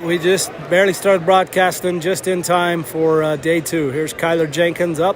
We just barely started broadcasting just in time for day two. Here's Kyler Jenkins up.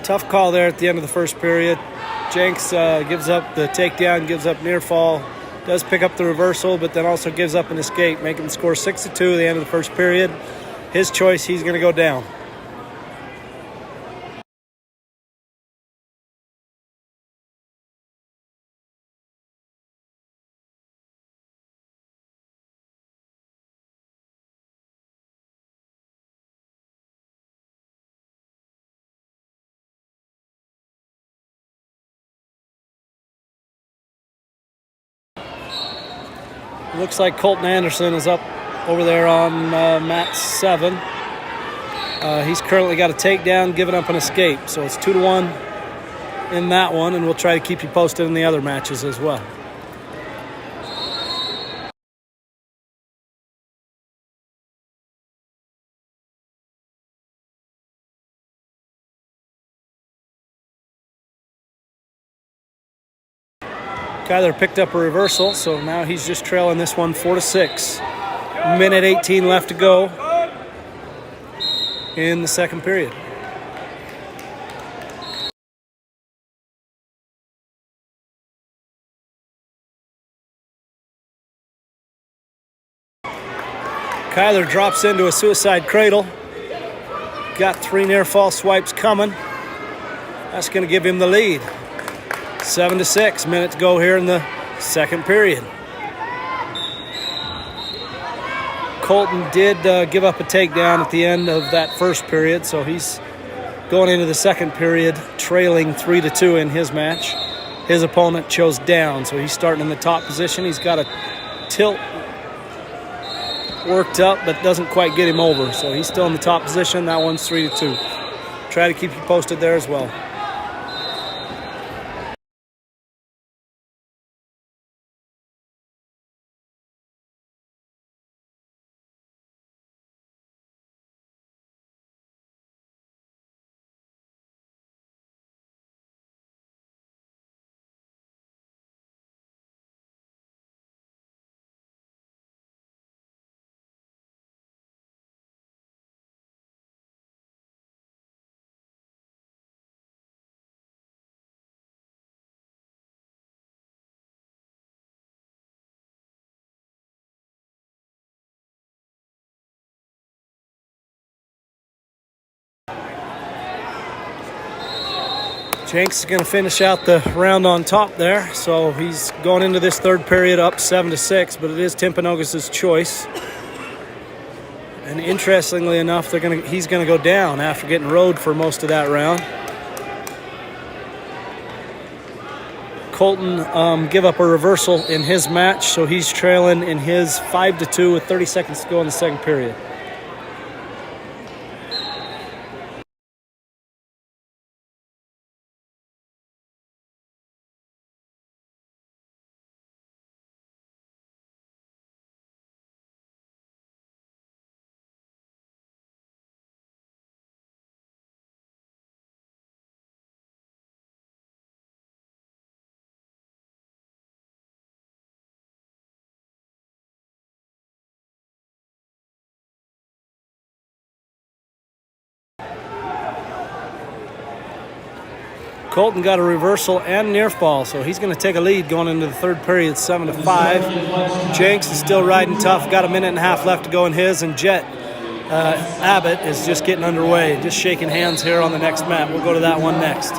Tough call there at the end of the first period. Jenks gives up the takedown, gives up near fall, does pick up the reversal, but then also gives up an escape, making the score 6-2 at the end of the first period. His choice, he's going to go down. Looks like Colton Anderson is up over there on mat 7. He's currently got a takedown, giving up an escape. So it's 2-1 in that one, and we'll try to keep you posted in the other matches as well. Kyler picked up a reversal, so now he's just trailing this one 4-6. Minute 18 left to go in the second period. Kyler drops into a suicide cradle. Got 3 near fall swipes coming. That's going to give him the lead. 7-6, minute to go here in the second period. Colton did give up a takedown at the end of that first period, so he's going into the second period trailing 3-2 in his match. His opponent chose down, so he's starting in the top position. He's got a tilt worked up, but doesn't quite get him over, so he's still in the top position. That one's 3-2. Try to keep you posted there as well. Jenks is going to finish out the round on top there, so he's going into this third period up 7-6, but it is Timpanogos' choice. And interestingly enough, he's going to go down after getting rode for most of that round. Colton give up a reversal in his match, so he's trailing in his 5-2 with 30 seconds to go in the second period. Colton got a reversal and near fall, so he's going to take a lead going into the third period, 7-5. Jenks is still riding tough. Got a minute and a half left to go in his, and Abbott is just getting underway, just shaking hands here on the next mat. We'll go to that one next.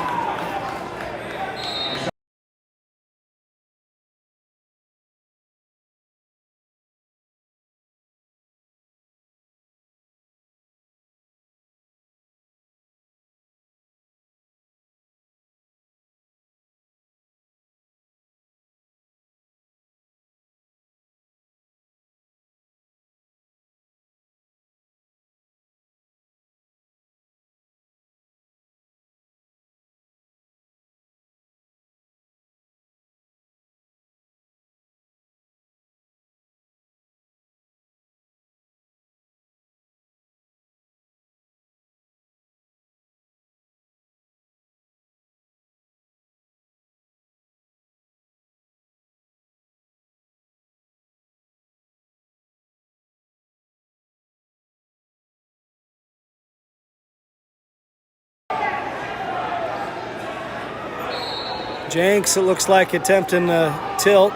Jenks, it looks like attempting a tilt.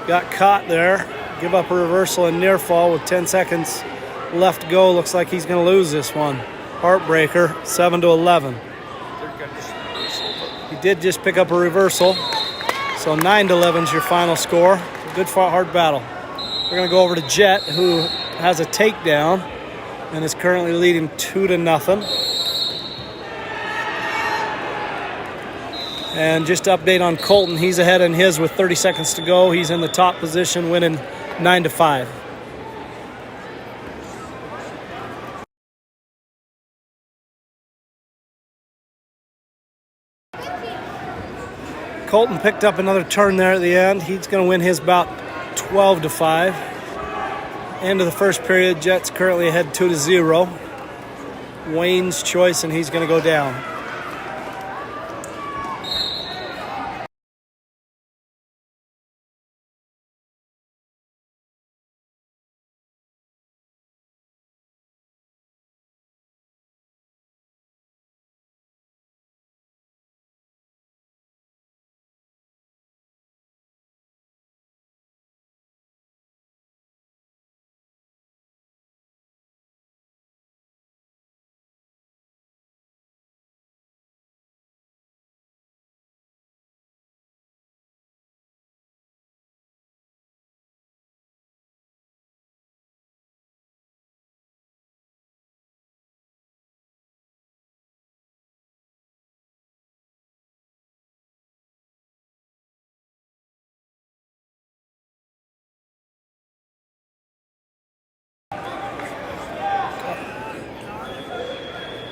Got caught there. Give up a reversal and near fall with 10 seconds left to go. Looks like he's going to lose this one. Heartbreaker, 7-11. He did just pick up a reversal. So 9-11 is your final score. Good fought, hard battle. We're going to go over to Jet, who has a takedown and is currently leading 2-0. And just to update on Colton, he's ahead in his with 30 seconds to go. He's in the top position, winning 9-5. Colton picked up another turn there at the end. He's going to win his bout 12-5. End of the first period, Jet's currently ahead 2-0. Wayne's choice, and he's going to go down.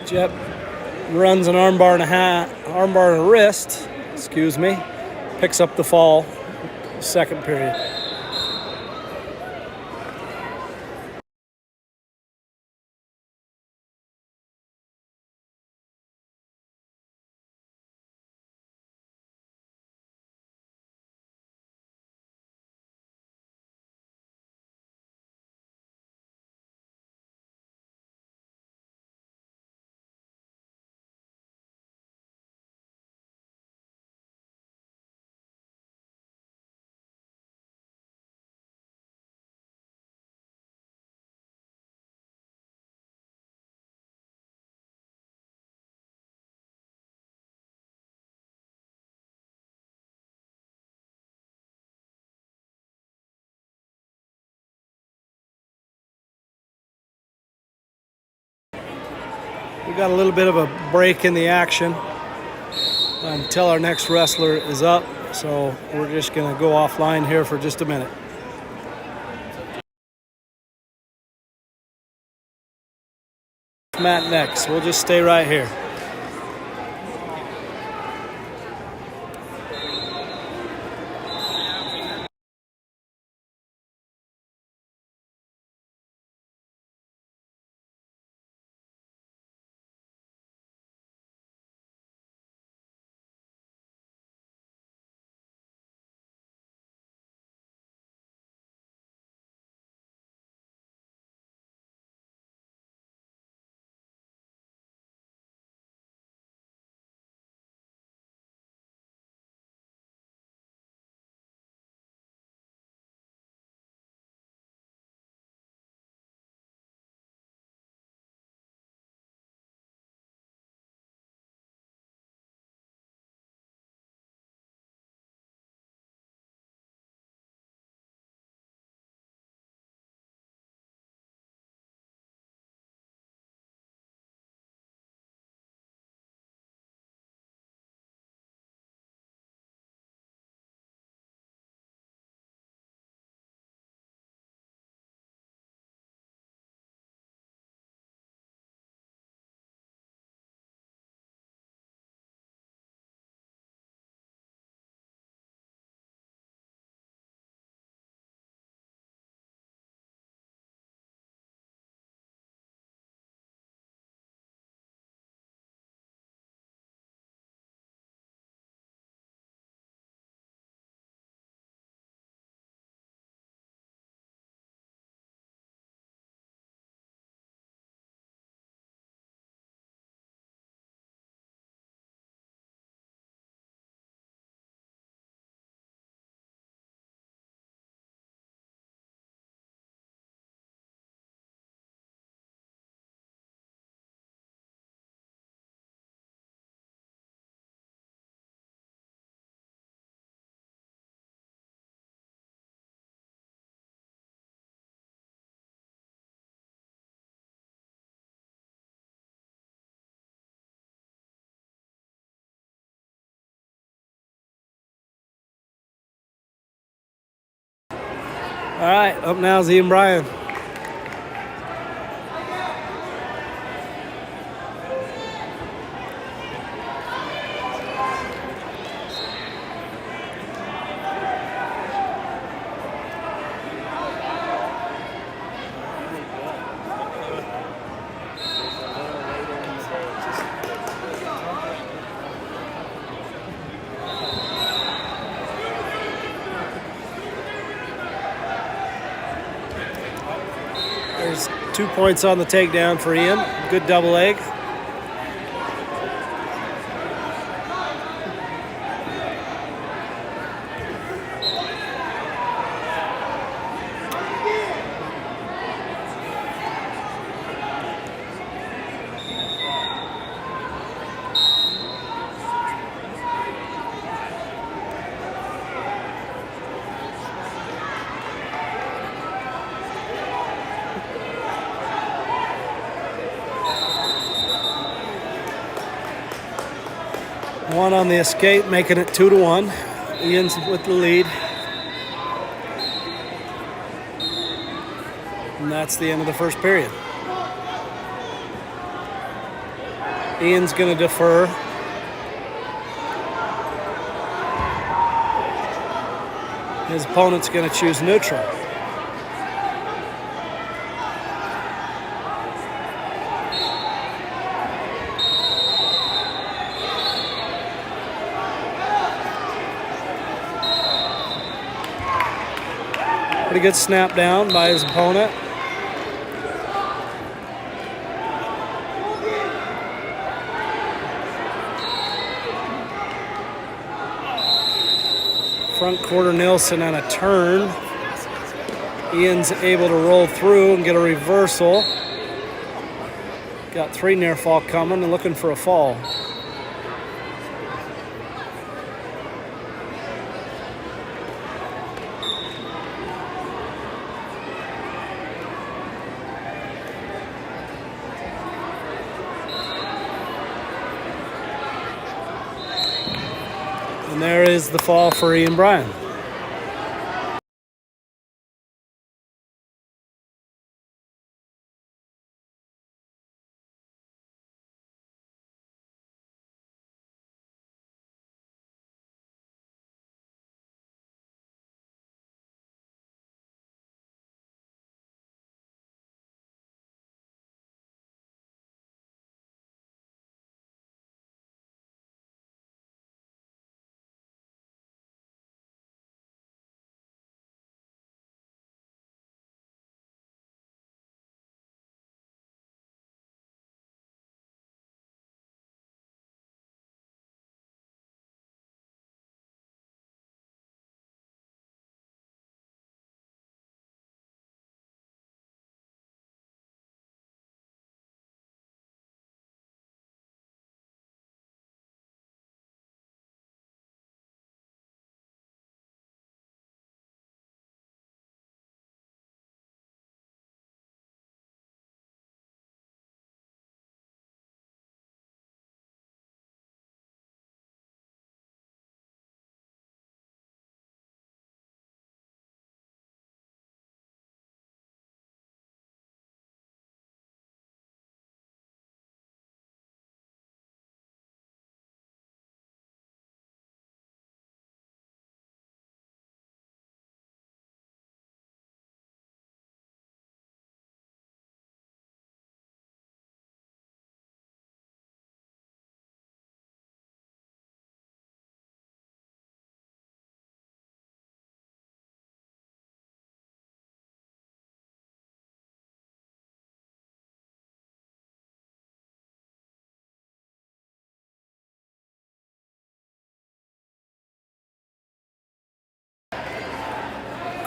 Jet runs an armbar and a wrist, picks up the fall, second period. We got a little bit of a break in the action until our next wrestler is up, so we're just going to go offline here for just a minute. Matt next. We'll just stay right here. All right, up now is Ian Bryan. There's 2 points on the takedown for Ian. Good double leg. One on the escape, making it 2-1. Ian's with the lead. And that's the end of the first period. Ian's going to defer. His opponent's going to choose neutral. Pretty good snap down by his opponent. Front quarter Nelson on a turn. Ian's able to roll through and get a reversal. Got 3 near fall coming and looking for a fall. And there is the fall for Ian Bryan.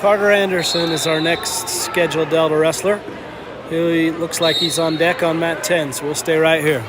Carter Anderson is our next scheduled Delta wrestler. He looks like he's on deck on mat 10, so we'll stay right here.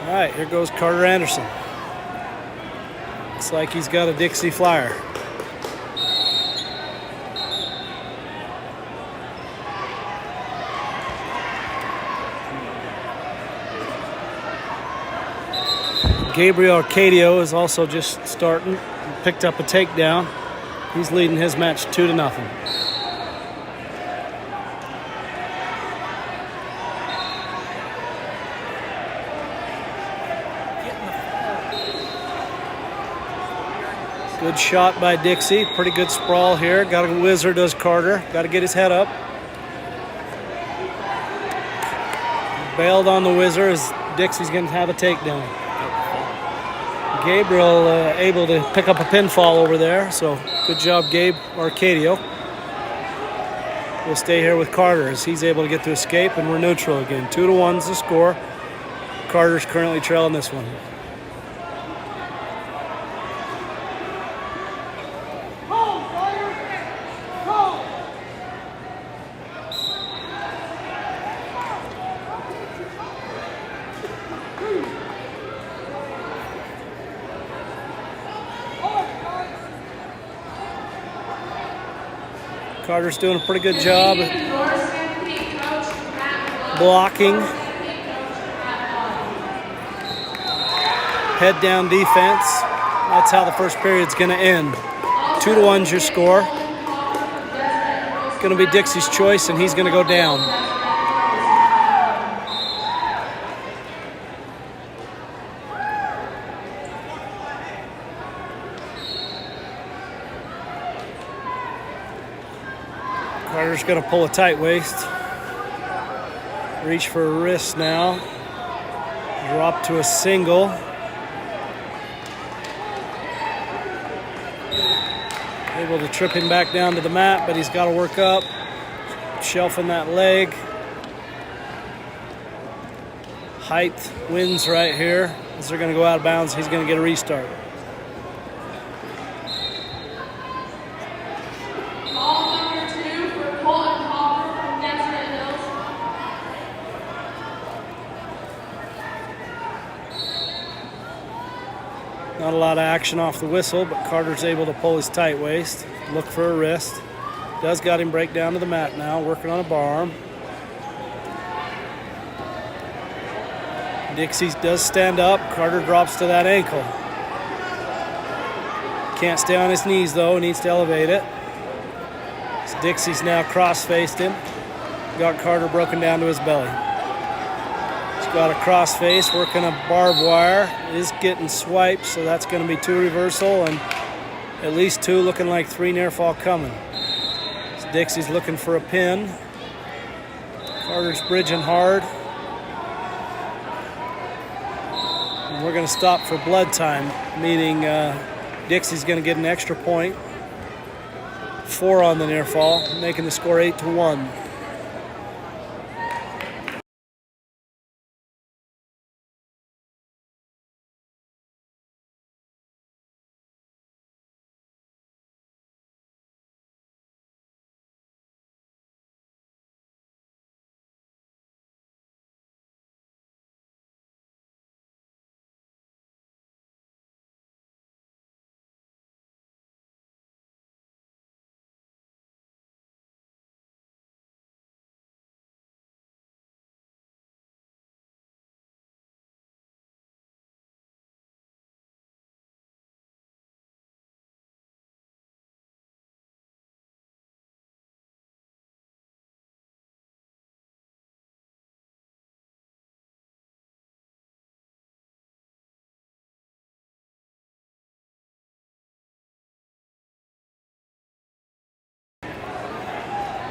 All right, here goes Carter Anderson. Looks like he's got a Dixie flyer. Gabriel Arcadio is also just starting. He picked up a takedown. He's leading his match 2-0. Good shot by Dixie. Pretty good sprawl here. Got a whizzer, does Carter. Got to get his head up. Bailed on the whizzer as Dixie's going to have a takedown. Gabriel able to pick up a pinfall over there. So good job, Gabe Arcadio. We'll stay here with Carter as he's able to get to escape, and we're neutral again. 2-1's the score. Carter's currently trailing this one. Carter's doing a pretty good job at blocking. Head down defense. That's how the first period's going to end. 2-1's your score. It's going to be Dixie's choice, and he's going to go down. Carter's going to pull a tight waist. Reach for a wrist now. Drop to a single. Able to trip him back down to the mat, but he's got to work up. Shelfing that leg. Height wins right here. As they're going to go out of bounds, he's going to get a restart. Not a lot of action off the whistle, but Carter's able to pull his tight waist, look for a wrist. Does got him break down to the mat now, working on a bar arm. Dixie does stand up. Carter drops to that ankle. Can't stay on his knees though, needs to elevate it. So Dixie's now cross-faced him. Got Carter broken down to his belly. Got a cross-face, working a barbed wire, is getting swiped, so that's going to be 2 reversal and at least 2, looking like 3 near fall coming. So Dixie's looking for a pin. Carter's bridging hard. And we're going to stop for blood time, meaning Dixie's going to get an extra point. 4 on the near fall, making the score 8-1.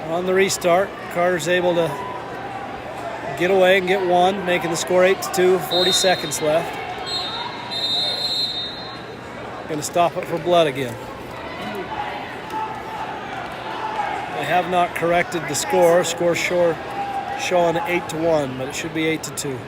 On the restart, Carter's able to get away and get 1, making the score 8-2, 40 seconds left. Going to stop it for blood again. They have not corrected the score. Score showing 8-1, but it should be 8-2.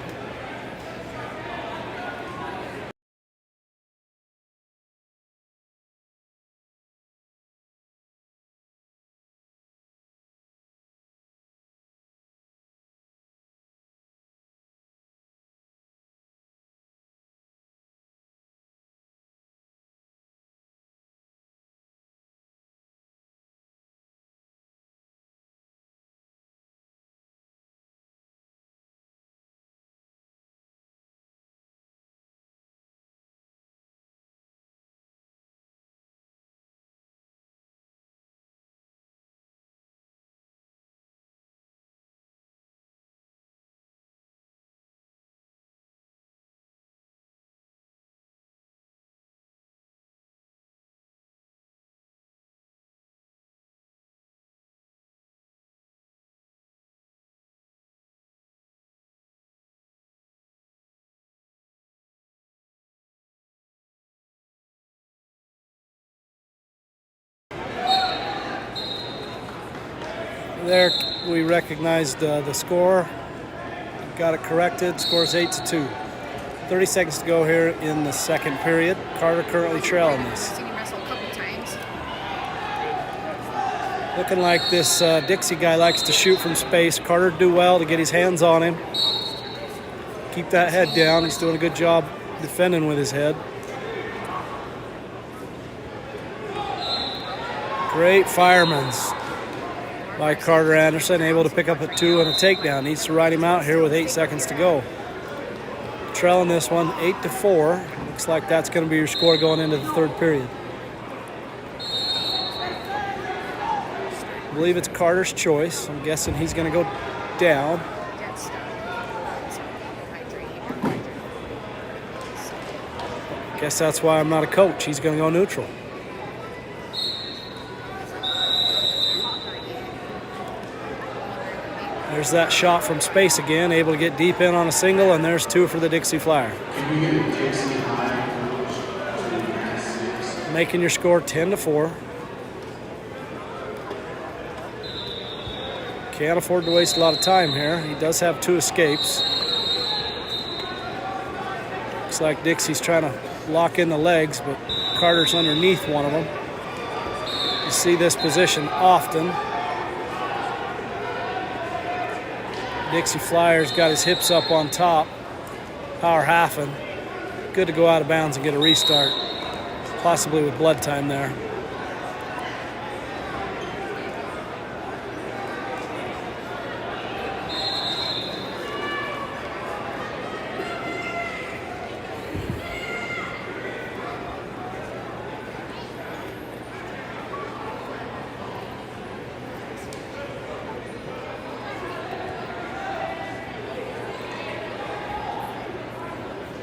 There we recognized the score, got it corrected. Score's 8-2. 30 seconds to go here in the second period. Carter currently trailing this. I've seen him wrestle a couple times. Looking like this Dixie guy likes to shoot from space. Carter do well to get his hands on him. Keep that head down. He's doing a good job defending with his head. Great firemen's by Carter Anderson, able to pick up a 2 and a takedown. Needs to ride him out here with 8 seconds to go. Trailing this one 8-4. Looks like that's going to be your score going into the third period. I believe it's Carter's choice. I'm guessing he's going to go down. Guess that's why I'm not a coach. He's going to go neutral. There's that shot from space again, able to get deep in on a single, and there's 2 for the Dixie Flyer. Making your score 10-4. Can't afford to waste a lot of time here. He does have 2 escapes. Looks like Dixie's trying to lock in the legs, but Carter's underneath one of them. You see this position often. Dixie Flyer's got his hips up on top, power halfing. Good to go out of bounds and get a restart, possibly with blood time there.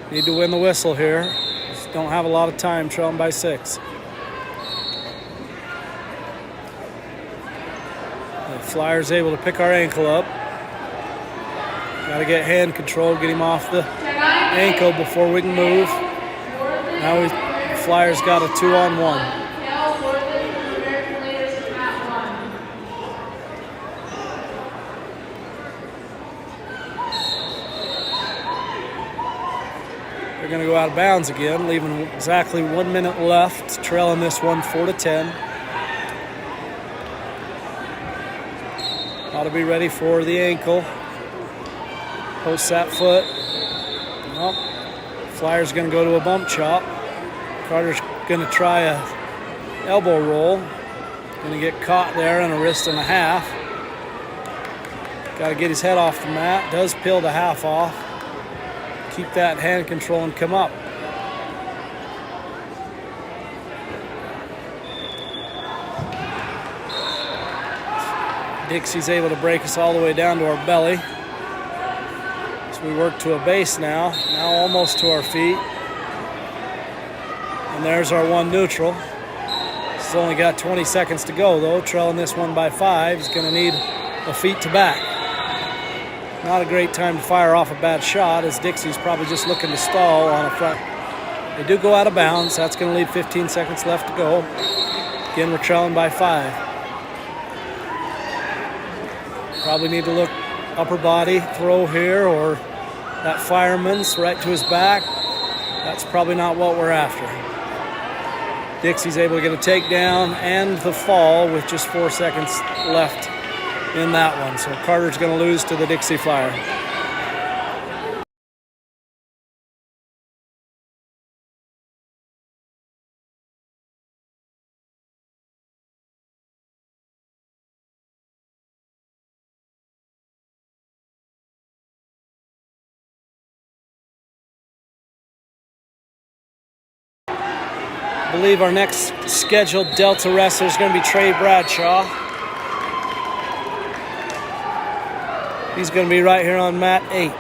Need to win the whistle here. Just don't have a lot of time, trailing by 6. The Flyer's able to pick our ankle up. Got to get hand control, get him off the ankle before we can move. Now the Flyer's got a 2-on-1. They're going to go out of bounds again, leaving exactly 1 minute left, trailing this one 4-10. Ought to be ready for the ankle. Post that foot. Nope. Flyer's going to go to a bump chop. Carter's going to try a elbow roll. Going to get caught there in a wrist and a half. Got to get his head off the mat. Does peel the half off. Keep that hand control and come up. Dixie's able to break us all the way down to our belly. So we work to a base now almost to our feet. And there's our 1 neutral. He's only got 20 seconds to go though, trailing this one by 5. He's gonna need a feet to back. Not a great time to fire off a bad shot, as Dixie's probably just looking to stall on a front. They do go out of bounds. That's going to leave 15 seconds left to go. Again, we're trailing by 5. Probably need to look upper body throw here, or that fireman's right to his back. That's probably not what we're after. Dixie's able to get a takedown and the fall with just 4 seconds left in that one. So Carter's going to lose to the Dixie Flyer. I believe our next scheduled Delta wrestler is going to be Trey Bradshaw. He's going to be right here on mat 8.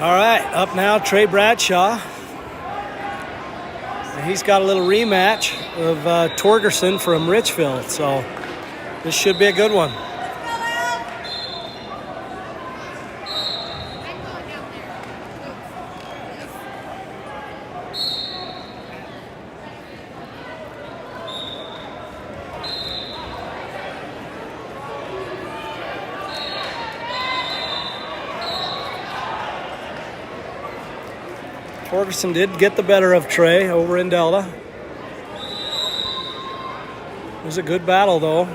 All right, up now, Trey Bradshaw. And he's got a little rematch of Torgerson from Richfield, so this should be a good one. Torgerson did get the better of Trey over in Delta. It was a good battle, though.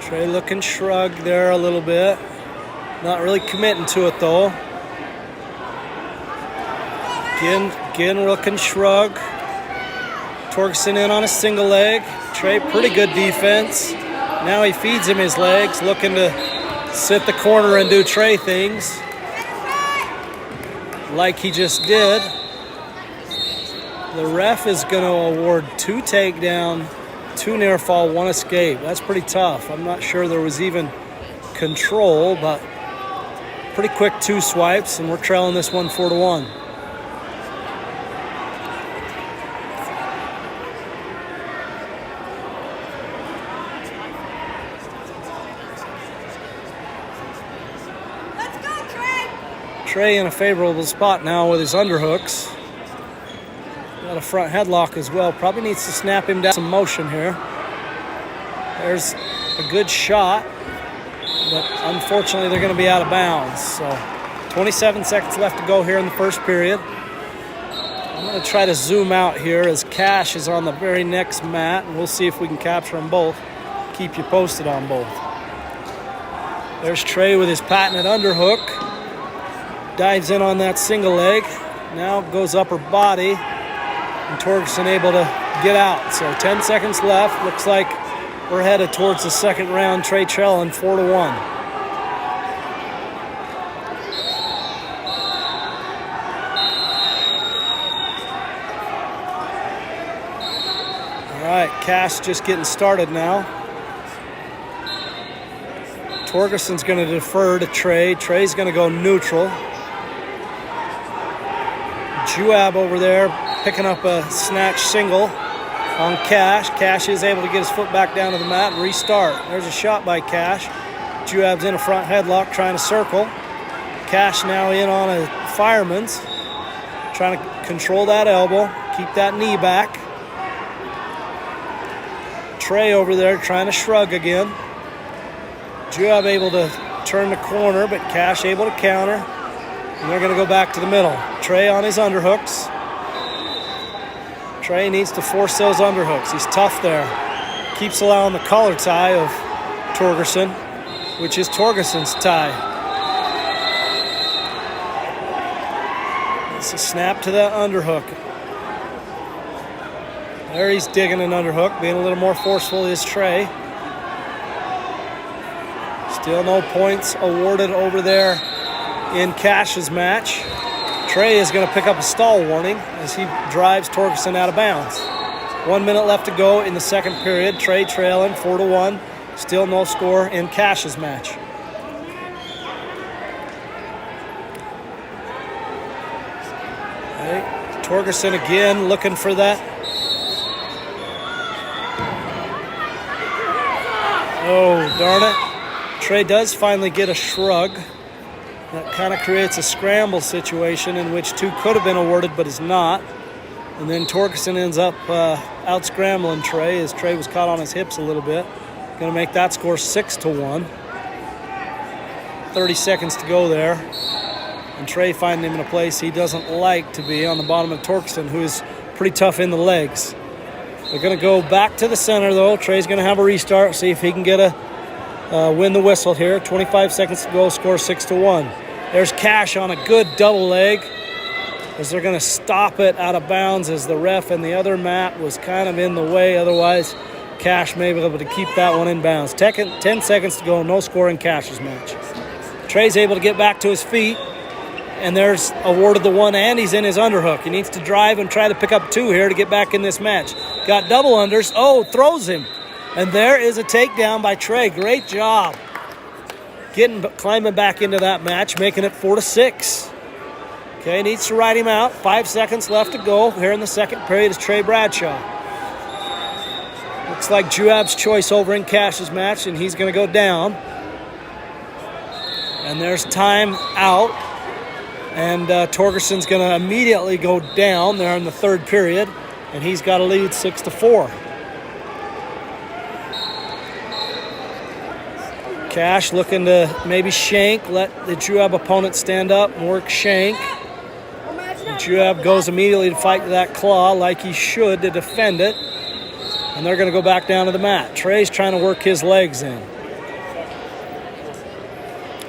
Trey looking shrugged there a little bit. Not really committing to it, though. Again looking shrug. Torgerson in on a single leg. Trey, pretty good defense. Now he feeds him his legs, looking to sit the corner and do Trey things like he just did. The ref is going to award 2 takedown, 2 near fall, 1 escape. That's pretty tough. I'm not sure there was even control, but pretty quick 2 swipes, and we're trailing this one 4-1. Let's go, Trey! Trey in a favorable spot now with his underhooks. Got a front headlock as well. Probably needs to snap him down some motion here. There's a good shot, but unfortunately they're going to be out of bounds. So 27 seconds left to go here in the first period. I'm going to try to zoom out here as Cash is on the very next mat, and we'll see if we can capture them both. Keep you posted on both. There's Trey with his patented underhook. Dives in on that single leg. Now goes upper body, and Torgerson able to get out. So 10 seconds left. Looks like we're headed towards the second round. Trey trailing 4-1. All right, Cash just getting started now. Torgerson's going to defer to Trey. Trey's going to go neutral. Juab over there picking up a snatch single on Cash. Cash is able to get his foot back down to the mat and restart. There's a shot by Cash. Juab's in a front headlock trying to circle. Cash now in on a fireman's. Trying to control that elbow, keep that knee back. Trey over there trying to shrug again. Juab able to turn the corner, but Cash able to counter. And they're going to go back to the middle. Trey on his underhooks. Trey needs to force those underhooks. He's tough there. Keeps allowing the collar tie of Torgerson, which is Torgerson's tie. It's a snap to that underhook. There he's digging an underhook, being a little more forceful is Trey. Still no points awarded over there in Cash's match. Trey is going to pick up a stall warning as he drives Torgerson out of bounds. 1 minute left to go in the second period. Trey trailing 4-1. Still no score in Cash's match. Okay. Torgerson again looking for that. Oh, darn it. Trey does finally get a shrug. That kind of creates a scramble situation in which 2 could have been awarded, but is not. And then Torgerson ends up out-scrambling Trey as Trey was caught on his hips a little bit. Going to make that score 6-1. 30 seconds to go there. And Trey finding him in a place he doesn't like to be on the bottom of Torgerson, who is pretty tough in the legs. They're going to go back to the center, though. Trey's going to have a restart, see if he can get a win the whistle here. 25 seconds to go, score 6-1. There's Cash on a good double leg as they're going to stop it out of bounds as the ref and the other mat was kind of in the way. Otherwise, Cash may be able to keep that one in bounds. 10 seconds to go, no score in Cash's match. Trey's able to get back to his feet. And there's awarded the one, and he's in his underhook. He needs to drive and try to pick up 2 here to get back in this match. Got double unders. Oh, throws him. And there is a takedown by Trey. Great job. Climbing back into that match, making it 4-6. Okay, needs to ride him out. 5 seconds left to go here in the second period is Trey Bradshaw. Looks like Juab's choice over in Cash's match, and he's going to go down. And there's time out. And Torgerson's going to immediately go down there in the third period, and he's got a lead 6-4. Cash looking to maybe shank, let the Juab opponent stand up and work shank. And Juab goes immediately to fight that claw like he should to defend it. And they're going to go back down to the mat. Trey's trying to work his legs in.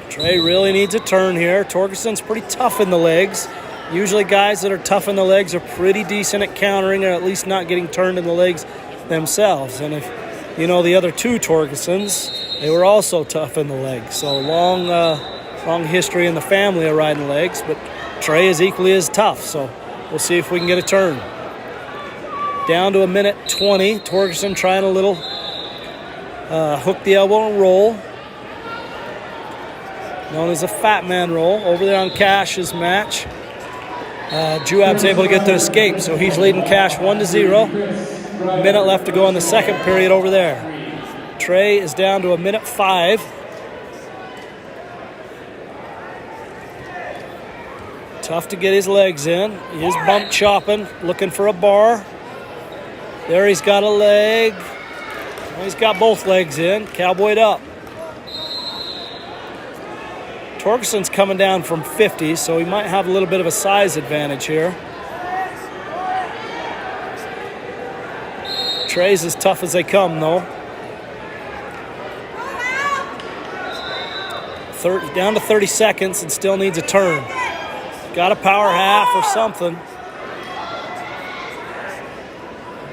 Trey really needs a turn here. Torgerson's pretty tough in the legs. Usually guys that are tough in the legs are pretty decent at countering, or at least not getting turned in the legs themselves. And if you know the other 2 Torgersons, they were also tough in the legs. So long history in the family of riding legs, but Trey is equally as tough. So we'll see if we can get a turn. Down to 1:20. Torgerson trying a little hook the elbow and roll, known as a fat man roll. Over there on Cash's match, Juab's able to get the escape, so he's leading Cash 1-0. A minute left to go in the second period over there. Trey is down to 1:05. Tough to get his legs in. He is bump chopping, looking for a bar. There he's got a leg. Well, he's got both legs in, cowboyed up. Torgerson's coming down from 50, so he might have a little bit of a size advantage here. Trey's as tough as they come, though. Down to 30 seconds and still needs a turn. Got a power half or something.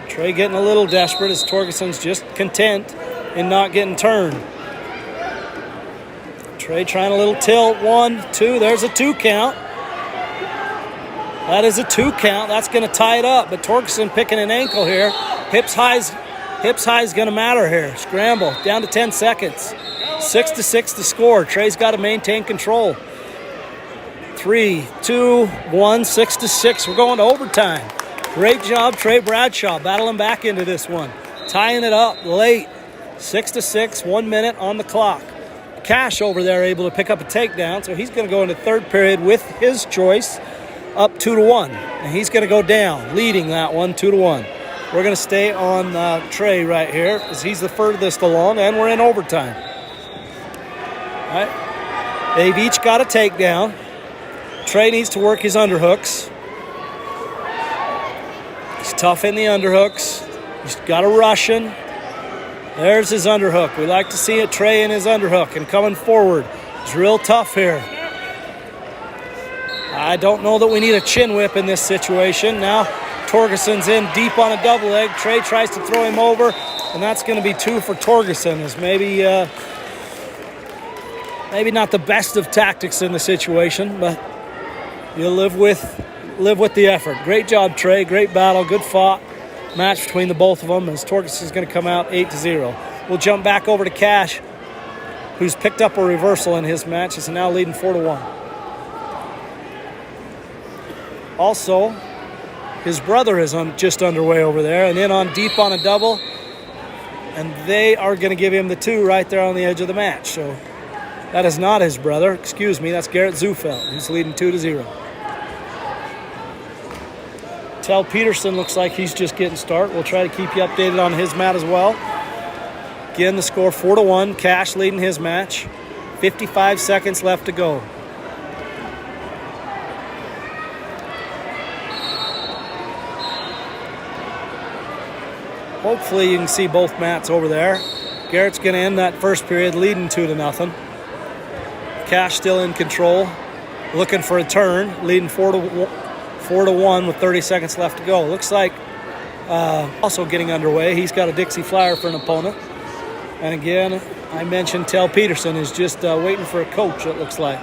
Trey getting a little desperate as Torgerson's just content in not getting turned. Trey trying a little tilt. 1, 2. There's a 2 count. That is a 2 count. That's going to tie it up. But Torgerson picking an ankle here. Hips high is going to matter here. Scramble. Down to 10 seconds. 6-6 to score. Trey's got to maintain control. 3, 2, 1. 6-6. We're going to overtime. Great job, Trey Bradshaw, battling back into this one. Tying it up late. 6-6. 1 minute on the clock. Cash over there able to pick up a takedown, so he's going to go into third period with his choice, up 2-1, and he's going to go down, leading that one 2-1. We're going to stay on Trey right here, as he's the furthest along, and we're in overtime. All right, they've each got a takedown. Trey needs to work his underhooks. He's tough in the underhooks. He's got a Russian. There's his underhook. We like to see it, Trey in his underhook and coming forward. He's real tough here. I don't know that we need a chin whip in this situation. Now Torgerson's in deep on a double leg. Trey tries to throw him over, and that's going to be 2 for Torgerson. Is maybe not the best of tactics in the situation, but you'll live with the effort. Great job, Trey. Great battle. Good fought match between the both of them, as Torgerson's going to come out 8-0. We'll jump back over to Cash, who's picked up a reversal in his match. Is now leading 4-1. Also, his brother is just underway over there, and in on deep on a double, and they are going to give him the 2 right there on the edge of the match. So that is not his brother. Excuse me, that's Garrett Zufeld, who's leading 2-0. Tell Peterson looks like he's just getting started. We'll try to keep you updated on his mat as well. Again, the score 4-1. Cash leading his match. 55 seconds left to go. Hopefully you can see both mats over there. Garrett's going to end that first period leading 2-0. Cash still in control. Looking for a turn. Leading 4-1 with 30 seconds left to go. Looks like also getting underway. He's got a Dixie Flyer for an opponent. And again, I mentioned Tell Peterson is just waiting for a coach, it looks like.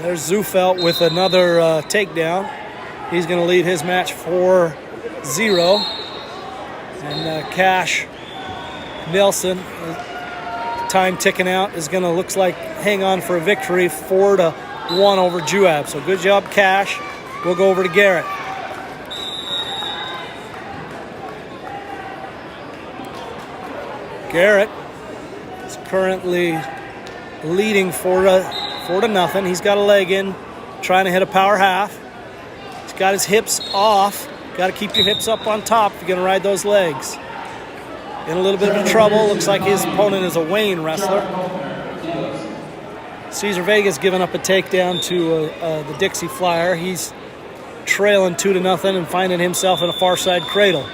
There's Zufelt with another takedown. He's going to lead his match 4-0. And Cash Nelson, time ticking out, is going to, looks like, hang on for a victory, 4-1 over Juab. So good job, Cash. We'll go over to Garrett. Garrett is currently leading 4-0. He's got a leg in, trying to hit a power half. He's got his hips off. Got to keep your hips up on top if you're going to ride those legs. In a little bit of trouble. Looks like his opponent is a Wayne wrestler. Cesar Vega's giving up a takedown to the Dixie Flyer. He's trailing 2-0 and finding himself in a far side cradle.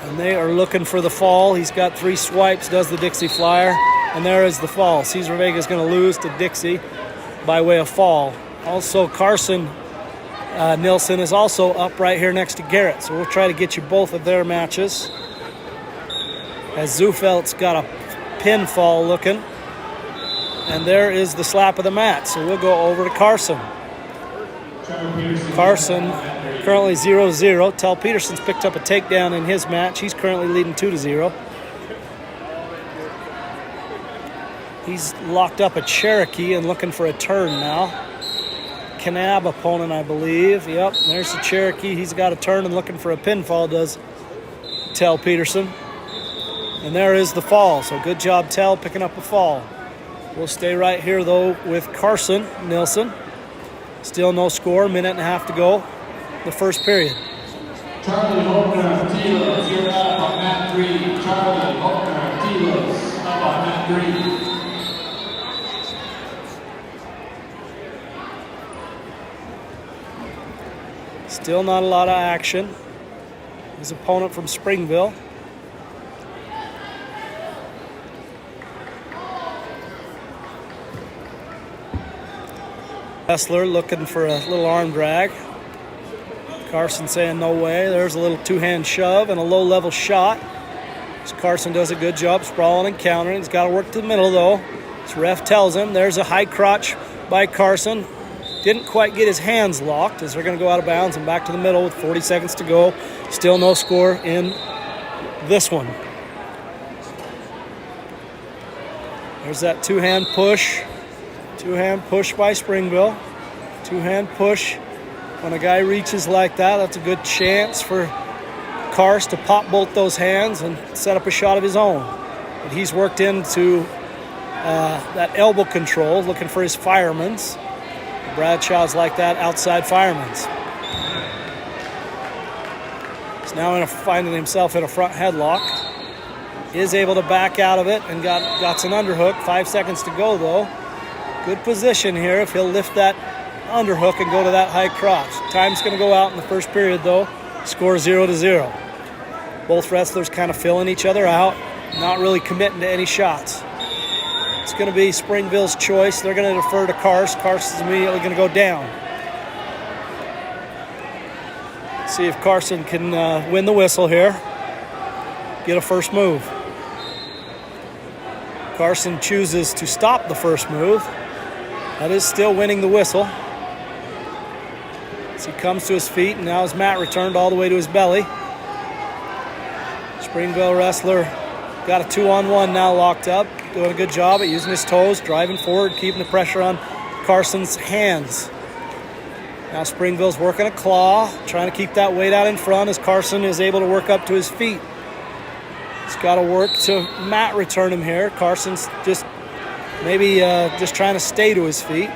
And they are looking for the fall. He's got 3 swipes, does the Dixie Flyer. And there is the fall. Cesar Vega's going to lose to Dixie by way of fall. Also, Carson Nelson is also up right here next to Garrett. So we'll try to get you both of their matches. As Zufelt's got a pinfall looking. And there is the slap of the mat. So we'll go over to Carson. Carson currently 0-0. Tell Peterson's picked up a takedown in his match. He's currently leading 2-0. He's locked up a Cherokee and looking for a turn now. Kanab opponent, I believe. Yep, there's the Cherokee. He's got a turn and looking for a pinfall, does Tell Peterson. And there is the fall. So good job, Tell, picking up a fall. We'll stay right here, though, with Carson Nelson. Still no score, minute and a half to go. The first period. Charlie Hoffner, Tilos, you're up on mat 3. Charlie Hoffner, Tilos, up on mat 3. Still not a lot of action. His opponent from Springville. Wrestler looking for a little arm drag. Carson saying no way. There's a little two-hand shove and a low-level shot. Carson does a good job sprawling and countering. He's got to work to the middle, though. His ref tells him. There's a high crotch by Carson. Didn't quite get his hands locked as they're going to go out of bounds and back to the middle with 40 seconds to go. Still no score in this one. There's that two-hand push. Two-hand push by Springville. Two-hand push. When a guy reaches like that, that's a good chance for Cars to pop both those hands and set up a shot of his own. But he's worked into that elbow control, looking for his fireman's. Bradshaw's like that outside fireman's. He's now finding himself in a front headlock. Is able to back out of it and got an underhook. 5 seconds to go, though. Good position here if he'll lift that underhook and go to that high crotch. Time's going to go out in the first period, though. Score 0-0. Both wrestlers kind of filling each other out, not really committing to any shots. It's going to be Springville's choice. They're going to defer to Cars. Carson's immediately going to go down. See if Carson can win the whistle here. Get a first move. Carson chooses to stop the first move. That is still winning the whistle. As he comes to his feet, and now his mat returned all the way to his belly. Springville wrestler got a 2-on-1 now locked up. Doing a good job at using his toes, driving forward, keeping the pressure on Carson's hands. Now Springville's working a claw, trying to keep that weight out in front as Carson is able to work up to his feet. He's got to work to mat return him here. Carson's just maybe just trying to stay to his feet.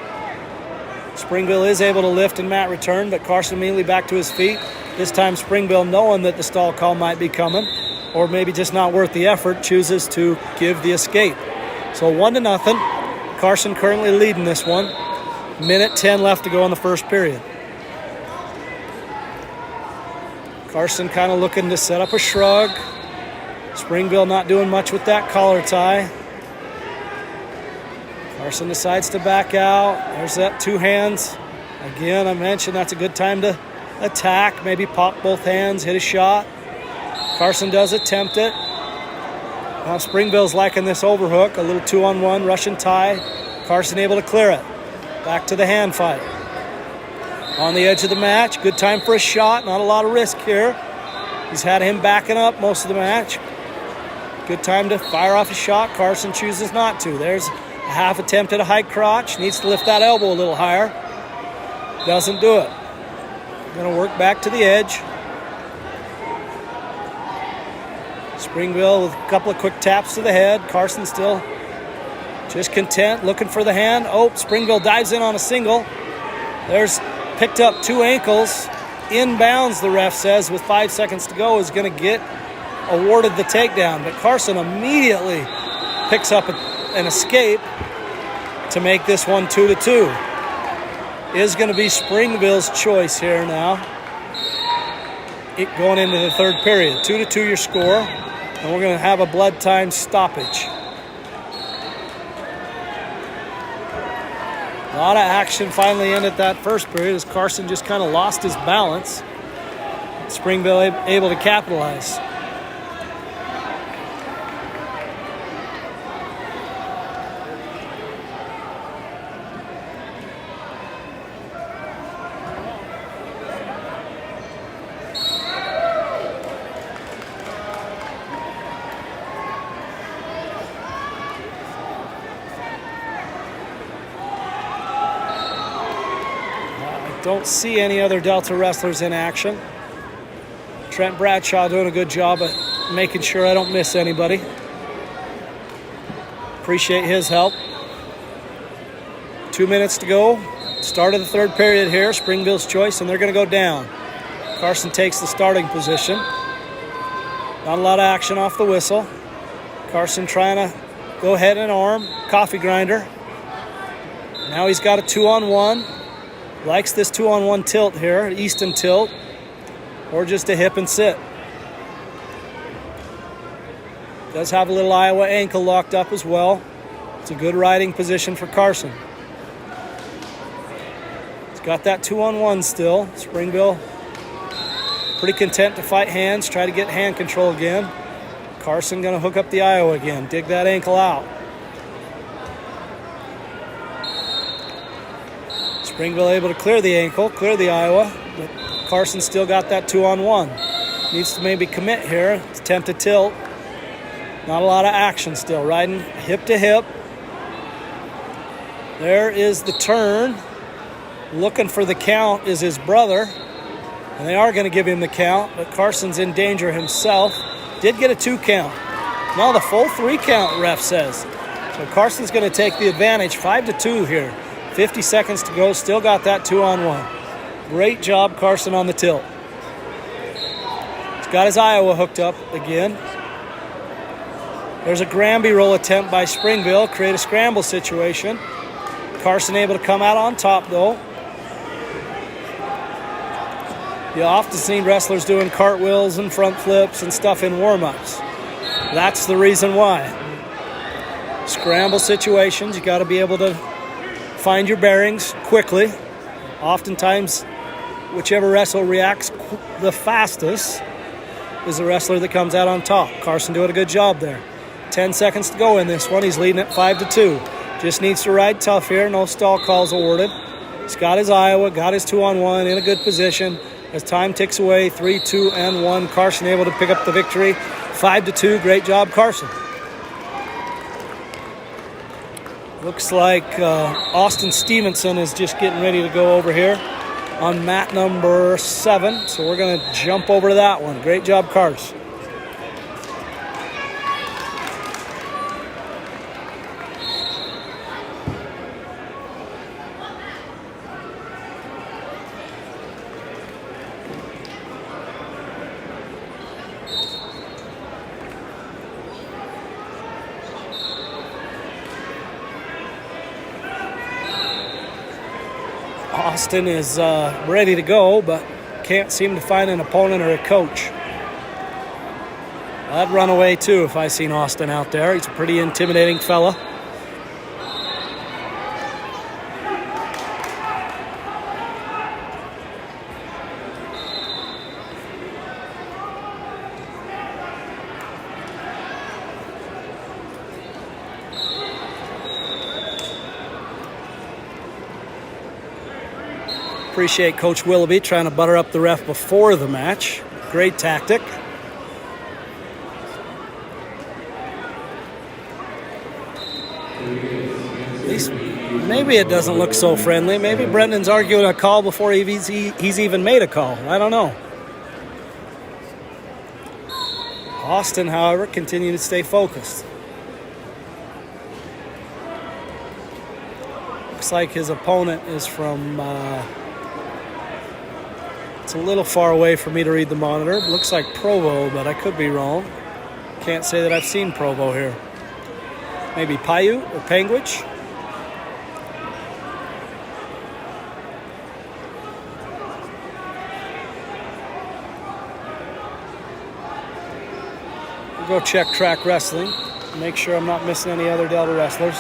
Springville is able to lift and mat return, but Carson immediately back to his feet. This time Springville, knowing that the stall call might be coming, or maybe just not worth the effort, chooses to give the escape. So 1-0. Carson currently leading this one. Minute 10 left to go in the first period. Carson kind of looking to set up a shrug. Springville not doing much with that collar tie. Carson decides to back out. There's that two hands. Again, I mentioned that's a good time to attack, maybe pop both hands, hit a shot. Carson does attempt it. Now Springville's liking this overhook, a little 2-on-1, Russian tie. Carson able to clear it. Back to the hand fight. On the edge of the match, good time for a shot, not a lot of risk here. He's had him backing up most of the match. Good time to fire off a shot. Carson chooses not to. There's a half attempt at a high crotch. Needs to lift that elbow a little higher. Doesn't do it. Gonna work back to the edge. Springville with a couple of quick taps to the head. Carson still just content, looking for the hand. Oh, Springville dives in on a single. There's picked up 2 ankles. Inbounds, the ref says, with 5 seconds to go, is going to get awarded the takedown. But Carson immediately picks up an escape to make this one 2-2. Is going to be Springville's choice here now. Going into the third period. 2-2 your score. And we're going to have a blood time stoppage. A lot of action finally ended that first period as Carson just kind of lost his balance. Springville able to capitalize. Don't see any other Delta wrestlers in action. Trent Bradshaw doing a good job at making sure I don't miss anybody. Appreciate his help. 2 minutes to go. Start of the third period here. Springville's choice, and they're going to go down. Carson takes the starting position. Not a lot of action off the whistle. Carson trying to go head and arm. Coffee grinder. Now he's got a 2-on-1. Likes this 2-on-1 tilt here, Easton tilt, or just a hip and sit. Does have a little Iowa ankle locked up as well. It's a good riding position for Carson. He's got that 2-on-1 still. Springville pretty content to fight hands, try to get hand control again. Carson gonna hook up the Iowa again, dig that ankle out. Springville able to clear the ankle, clear the Iowa, but Carson still got that 2-on-1. Needs to maybe commit here, attempt to tilt. Not a lot of action still, riding hip to hip. There is the turn. Looking for the count is his brother, and they are going to give him the count, but Carson's in danger himself. Did get a 2 count. Now the full 3 count, ref says. So Carson's going to take the advantage, 5-2 here. 50 seconds to go, still got that 2-on-1. Great job, Carson, on the tilt. He's got his Iowa hooked up again. There's a Granby roll attempt by Springville, create a scramble situation. Carson able to come out on top, though. You often see wrestlers doing cartwheels and front flips and stuff in warm-ups. That's the reason why. Scramble situations, you got to be able to find your bearings quickly. Oftentimes, whichever wrestler reacts the fastest is the wrestler that comes out on top. Carson doing a good job there. 10 seconds to go in this one. He's leading at 5-2. Just needs to ride tough here. No stall calls awarded. He's got his Iowa, got his 2-on-1 in a good position. As time ticks away, 3, 2, and 1. Carson able to pick up the victory. 5-2. Great job, Carson. Looks like Austin Stevenson is just getting ready to go over here on mat number 7. So we're going to jump over to that one. Great job, Carson. Austin is ready to go, but can't seem to find an opponent or a coach. I'd run away too if I seen Austin out there. He's a pretty intimidating fella. Appreciate Coach Willoughby trying to butter up the ref before the match. Great tactic. At least maybe it doesn't look so friendly. Maybe Brendan's arguing a call before he's even made a call. I don't know. Austin, however, continued to stay focused. Looks like his opponent is from... it's a little far away for me to read the monitor. Looks like Provo, but I could be wrong. Can't say that I've seen Provo here. Maybe Paiute or Panguitch. We'll go check track wrestling. Make sure I'm not missing any other Delta wrestlers.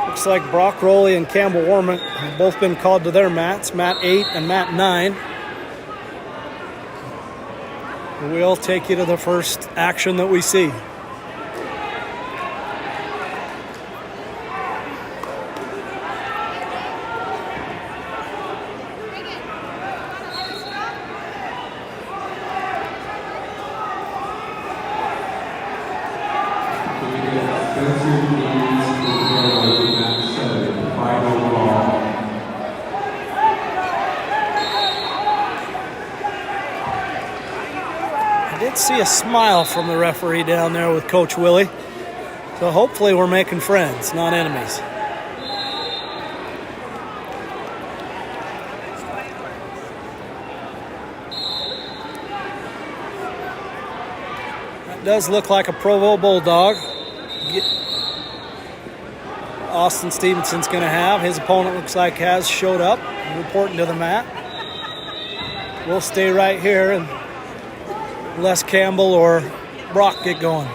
Looks like Brock Relly and Campbell Warman have both been called to their mats, mat 8 and mat 9. We'll take you to the first action that we see. See a smile from the referee down there with Coach Willie. So hopefully we're making friends, not enemies. That does look like a Provo Bulldog. Austin Stevenson's going to have. His opponent looks like has showed up, reporting to the mat. We'll stay right here and Les Campbell or Brock get going.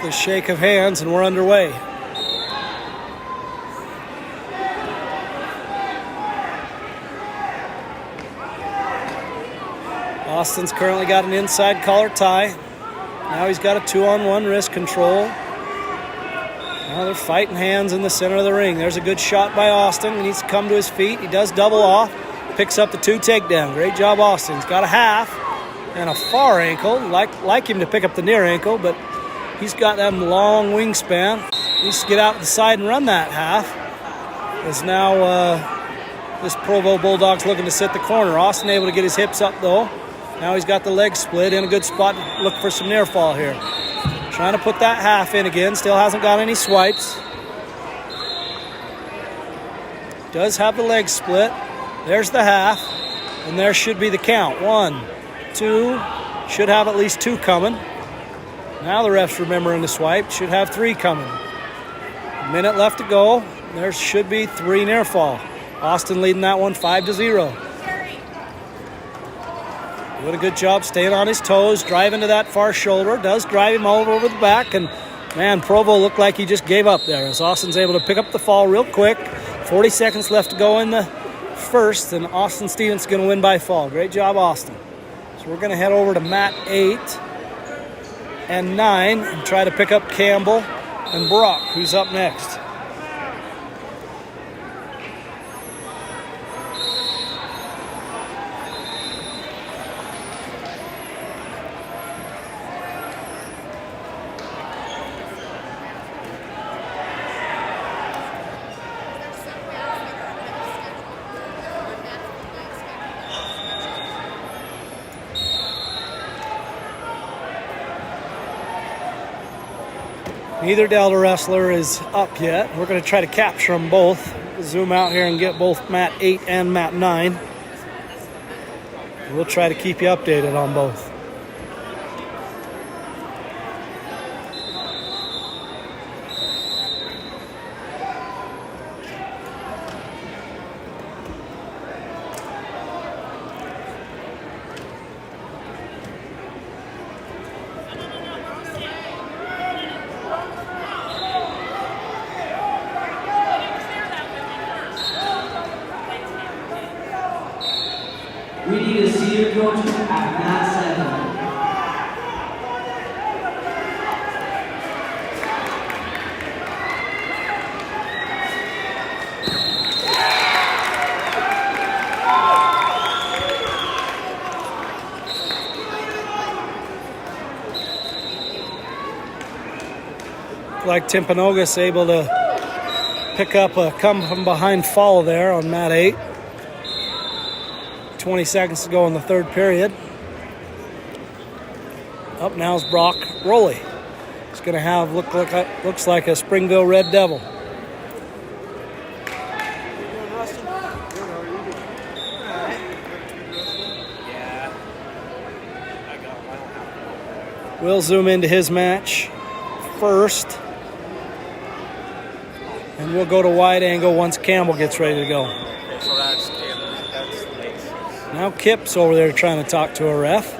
The shake of hands and we're underway. Austin's currently got an inside collar tie. Now he's got a 2-on-1 wrist control. Now they're fighting hands in the center of the ring. There's a good shot by Austin. He needs to come to his feet. He does double off. Picks up the 2 takedown. Great job, Austin. He's got a half and a far ankle. Like him to pick up the near ankle, but he's got that long wingspan. He needs to get out to the side and run that half. As now this Provo Bulldog's looking to sit the corner. Austin able to get his hips up though. Now he's got the leg split in a good spot to look for some near fall here. Trying to put that half in again. Still hasn't got any swipes. Does have the leg split. There's the half. And there should be the count. 1, 2. Should have at least 2 coming. Now the ref's remembering to swipe. Should have 3 coming. A minute left to go. There should be 3 near fall. Austin leading that one 5-0. Doing a good job staying on his toes, driving to that far shoulder. Does drive him all over the back. And, man, Provo looked like he just gave up there as Austin's able to pick up the fall real quick. 40 seconds left to go in the first, and Austin Stevens going to win by fall. Great job, Austin. So we're going to head over to mat 8 and 9 and try to pick up Campbell and Brock, who's up next. Neither Delta wrestler is up yet. We're going to try to capture them both. Zoom out here and get both mat 8 and mat 9. We'll try to keep you updated on both. Richfield at mat 7. Like Timpanogos able to pick up a come from behind fall there on mat 8. 20 seconds to go in the third period. Up now is Brock Relly. He's going to have looks like a Springville Red Devil. We'll zoom into his match first. And we'll go to wide angle once Campbell gets ready to go. Okay, so that's late. Now Kip's over there trying to talk to a ref.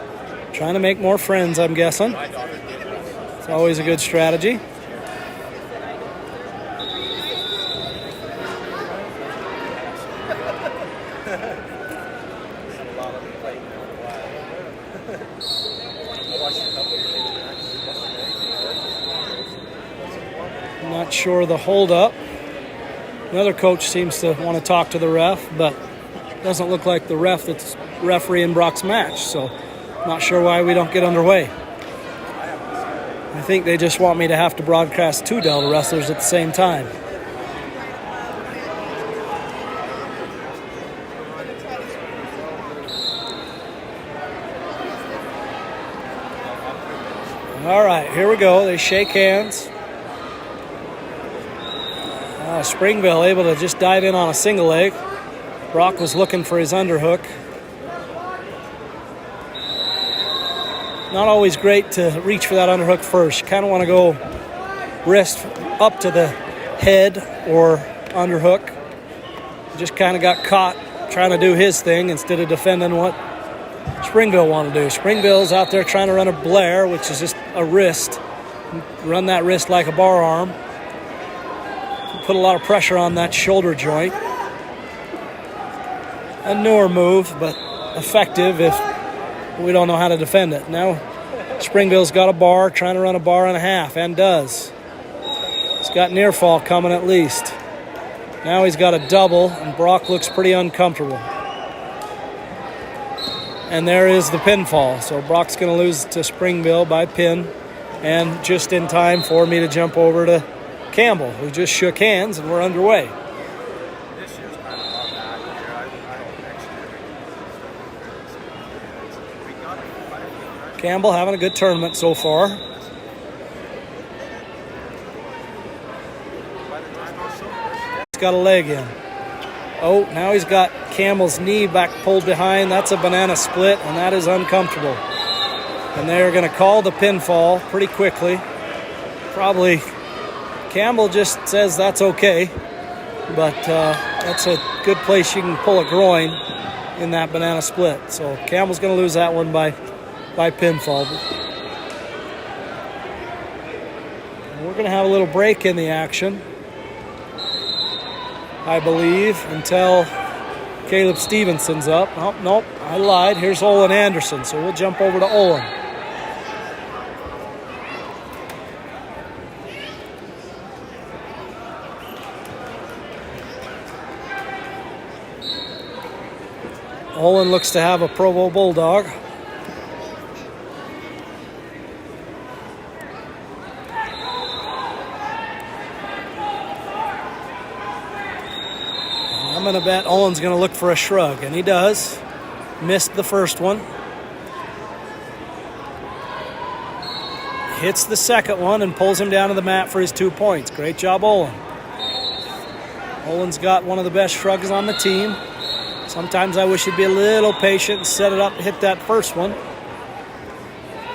Trying to make more friends, I'm guessing. It's always a good strategy. I'm not sure the holdup. Another coach seems to want to talk to the ref, but doesn't look like the ref that's refereeing Brock's match, so not sure why we don't get underway. I think they just want me to have to broadcast two Delta wrestlers at the same time. All right, here we go. They shake hands. Springville able to just dive in on a single leg. Brock was looking for his underhook. Not always great to reach for that underhook first. You kind of want to go wrist up to the head or underhook. Just kind of got caught trying to do his thing instead of defending what Springville wanted to do. Springville's out there trying to run a Blair, which is just a wrist. Run that wrist like a bar arm. Put a lot of pressure on that shoulder joint. A newer move, but effective if we don't know how to defend it. Now Springville's got a bar, trying to run a bar and a half, and does. He's got near fall coming at least. Now he's got a double, and Brock looks pretty uncomfortable. And there is the pinfall. So Brock's going to lose to Springville by pin, and just in time for me to jump over to Campbell, who just shook hands, and we're underway. This year's kind of not bad here. I don't next year. Campbell having a good tournament so far. He's got a leg in. Oh, now he's got Campbell's knee back pulled behind. That's a banana split, and that is uncomfortable. And they're going to call the pinfall pretty quickly. Probably Campbell just says that's okay, but that's a good place you can pull a groin in that banana split. So Campbell's going to lose that one by pinfall. And we're going to have a little break in the action, I believe, until Caleb Stevenson's up. Oh, nope, I lied. Here's Olen Anderson, so we'll jump over to Olen. Olen looks to have a Provo Bulldog. I'm going to bet Olen's going to look for a shrug, and he does. Missed the first one. Hits the second one and pulls him down to the mat for his 2 points. Great job, Olen. Olen's got one of the best shrugs on the team. Sometimes I wish he'd be a little patient and set it up to hit that first one.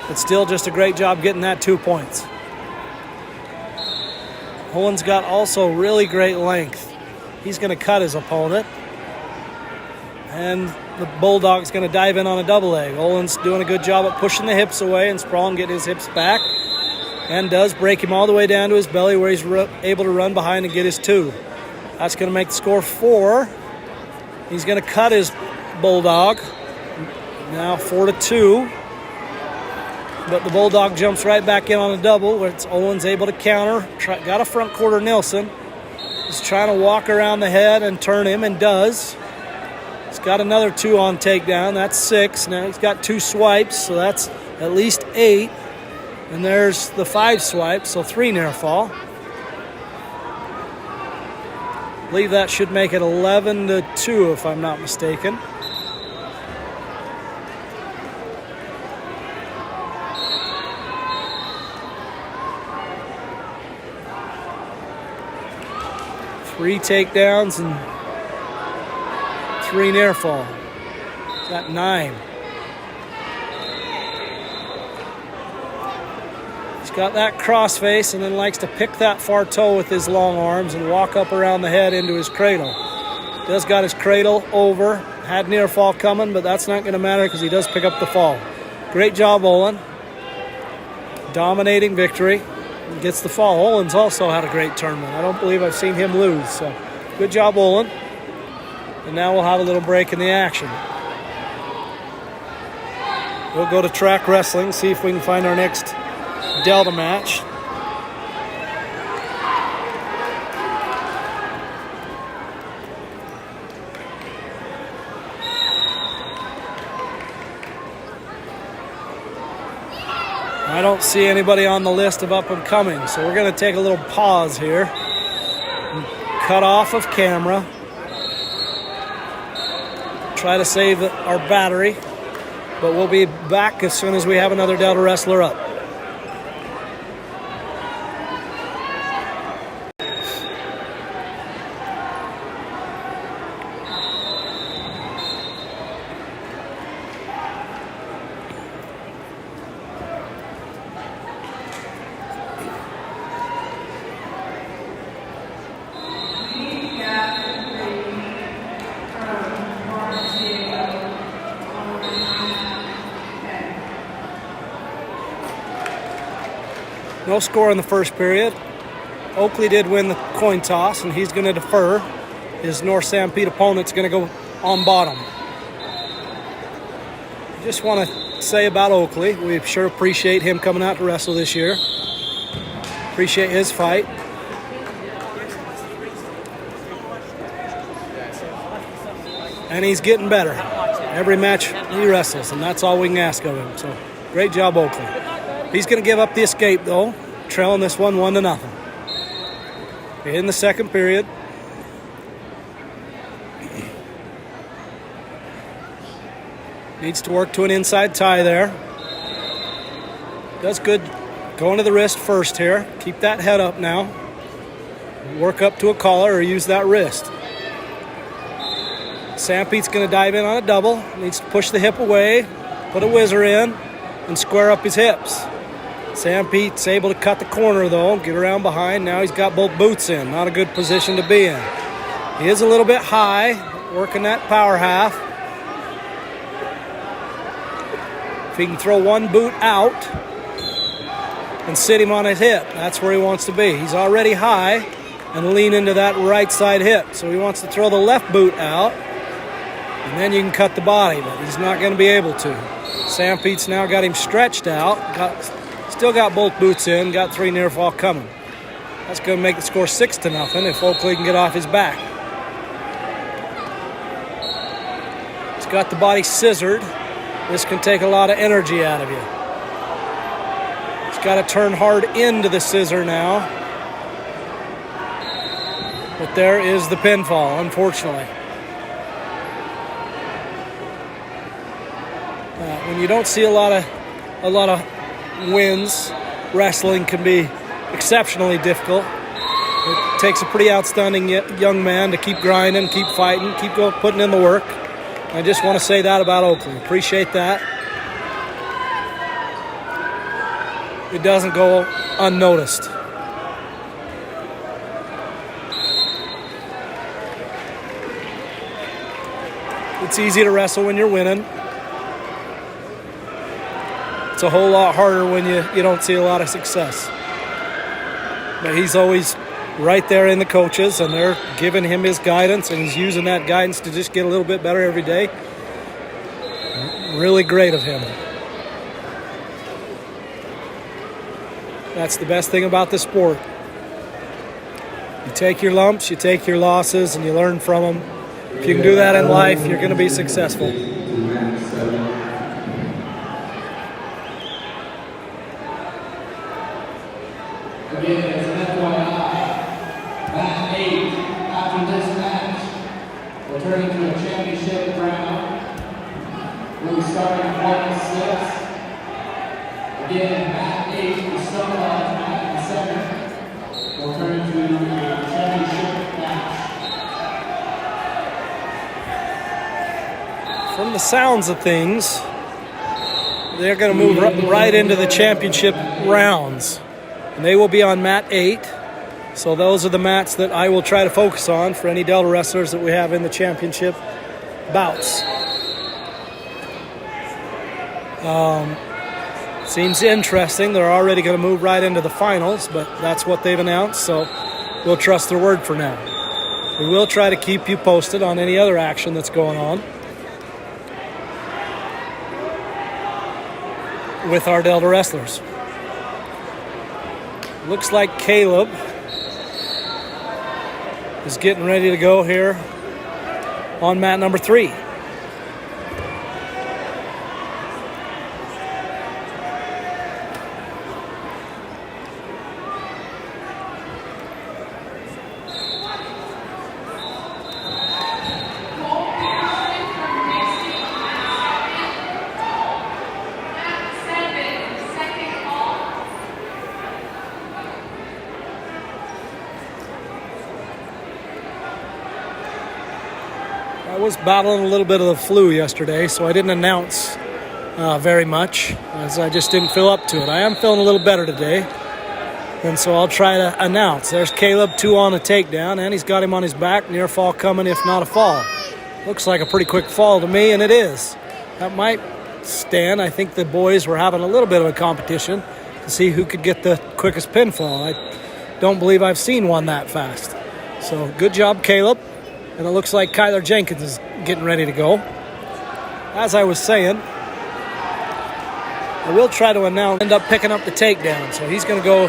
But still just a great job getting that 2 points. Olen's got also really great length. He's going to cut his opponent. And the Bulldog's going to dive in on a double leg. Olen's doing a good job at pushing the hips away and Sprawn getting his hips back. And does break him all the way down to his belly where he's able to run behind and get his 2. That's going to make the score 4. He's going to cut his Bulldog. Now 4-2. But the Bulldog jumps right back in on a double, where it's Olen's able to counter. Got a front quarter Nelson. He's trying to walk around the head and turn him, and does. He's got another 2 on takedown. That's 6. Now he's got 2 swipes, so that's at least 8. And there's the 5 swipe, so 3 near fall. I believe that should make it 11-2 if I'm not mistaken. Three takedowns and 3 near fall. Got 9. He's got that cross face and then likes to pick that far toe with his long arms and walk up around the head into his cradle. Does got his cradle over. Had near fall coming, but that's not going to matter because he does pick up the fall. Great job, Olen. Dominating victory. Gets the fall. Olen's also had a great tournament. I don't believe I've seen him lose. So good job, Olen. And now we'll have a little break in the action. We'll go to track wrestling, see if we can find our next Delta match. I don't see anybody on the list of up and coming, so we're going to take a little pause here and cut off of camera. Try to save our battery, but we'll be back as soon as we have another Delta wrestler up. No score in the first period. Oakley did win the coin toss, and he's going to defer. His North Sanpete opponent's going to go on bottom. Just want to say about Oakley, we sure appreciate him coming out to wrestle this year. Appreciate his fight. And he's getting better every match he wrestles, and that's all we can ask of him. So, great job, Oakley. He's going to give up the escape, though, trailing this one 1-0. In the second period. Needs to work to an inside tie there. Does good going to the wrist first here. Keep that head up now. Work up to a collar or use that wrist. Sanpete's going to dive in on a double. Needs to push the hip away, put a whizzer in, and square up his hips. Sanpete's able to cut the corner, though, get around behind. Now he's got both boots in. Not a good position to be in. He is a little bit high, working that power half. If he can throw one boot out and sit him on his hip, that's where he wants to be. He's already high and lean into that right side hip. So he wants to throw the left boot out, and then you can cut the body, but he's not going to be able to. Sanpete's now got him stretched out. Still got both boots in, got 3 near fall coming. That's going to make the score 6-0 if Oakley can get off his back. He's got the body scissored. This can take a lot of energy out of you. He's got to turn hard into the scissor now. But there is the pinfall, unfortunately. When you don't see a lot of wins, wrestling can be exceptionally difficult. It takes a pretty outstanding young man to keep grinding, keep fighting, keep putting in the work. I just want to say that about Oakley. Appreciate that. It doesn't go unnoticed. It's easy to wrestle when you're winning. It's a whole lot harder when you don't see a lot of success. But he's always right there in the coaches, and they're giving him his guidance, and he's using that guidance to just get a little bit better every day. Really great of him. That's the best thing about this sport. You take your lumps, you take your losses, and you learn from them. If you can do that in life, you're going to be successful. Again, as an FYI, match 8 after this match will turn into a championship round. We'll be starting at 1-6. Again, match 8 will start off at the second. Will turn into a championship match. From the sounds of things, they're going to move right into the championship rounds. And they will be on mat 8. So those are the mats that I will try to focus on for any Delta wrestlers that we have in the championship bouts. Seems interesting. They're already going to move right into the finals, but that's what they've announced, so we'll trust their word for now. We will try to keep you posted on any other action that's going on with our Delta wrestlers. Looks like Caleb is getting ready to go here on mat number 3. I was battling a little bit of the flu yesterday, so I didn't announce very much, as I just didn't feel up to it. I am feeling a little better today, and so I'll try to announce. There's Caleb, 2 on a takedown, and he's got him on his back. Near fall coming, if not a fall. Looks like a pretty quick fall to me, and it is. That might stand. I think the boys were having a little bit of a competition to see who could get the quickest pinfall. I don't believe I've seen one that fast. So good job, Caleb. And it looks like Kyler Jenkins is getting ready to go. As I was saying, I will try to announce, end up picking up the takedown. So he's going to go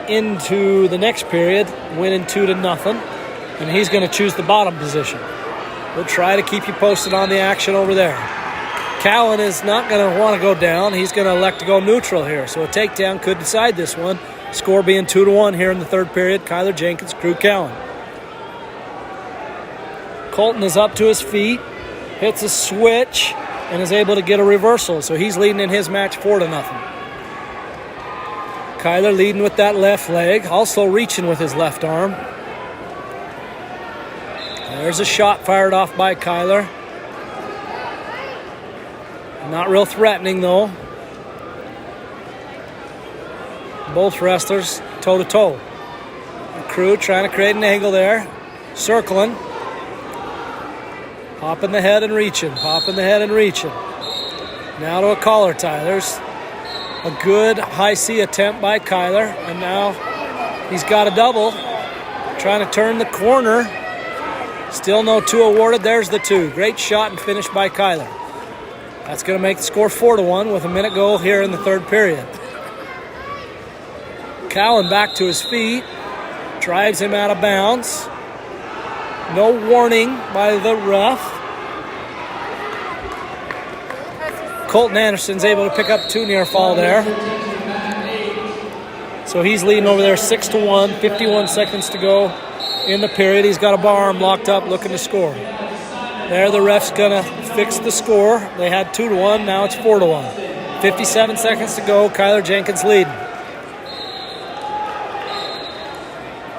into the next period, winning 2-0. And he's going to choose the bottom position. We'll try to keep you posted on the action over there. Cowan is not going to want to go down. He's going to elect to go neutral here. So a takedown could decide this one. Score being 2-1 here in the third period. Kyler Jenkins, Crew Cowan. Colton is up to his feet, hits a switch, and is able to get a reversal. So he's leading in his match 4-0. Kyler leading with that left leg, also reaching with his left arm. There's a shot fired off by Kyler. Not real threatening, though. Both wrestlers toe-to-toe. The Crew trying to create an angle there. Circling. Popping the head and reaching. Popping the head and reaching. Now to a collar tie. There's a good high C attempt by Kyler. And now he's got a double. Trying to turn the corner. Still no 2 awarded. There's the 2. Great shot and finish by Kyler. That's going to make the score 4-1 with a minute go here in the third period. Cowan back to his feet. Drives him out of bounds. No warning by the ref. Colton Anderson's able to pick up 2 near fall there. So he's leading over there 6-1, 51 seconds to go in the period. He's got a bar arm locked up looking to score. There the ref's going to fix the score. They had 2-1, now it's 4-1. 57 seconds to go, Kyler Jenkins leading.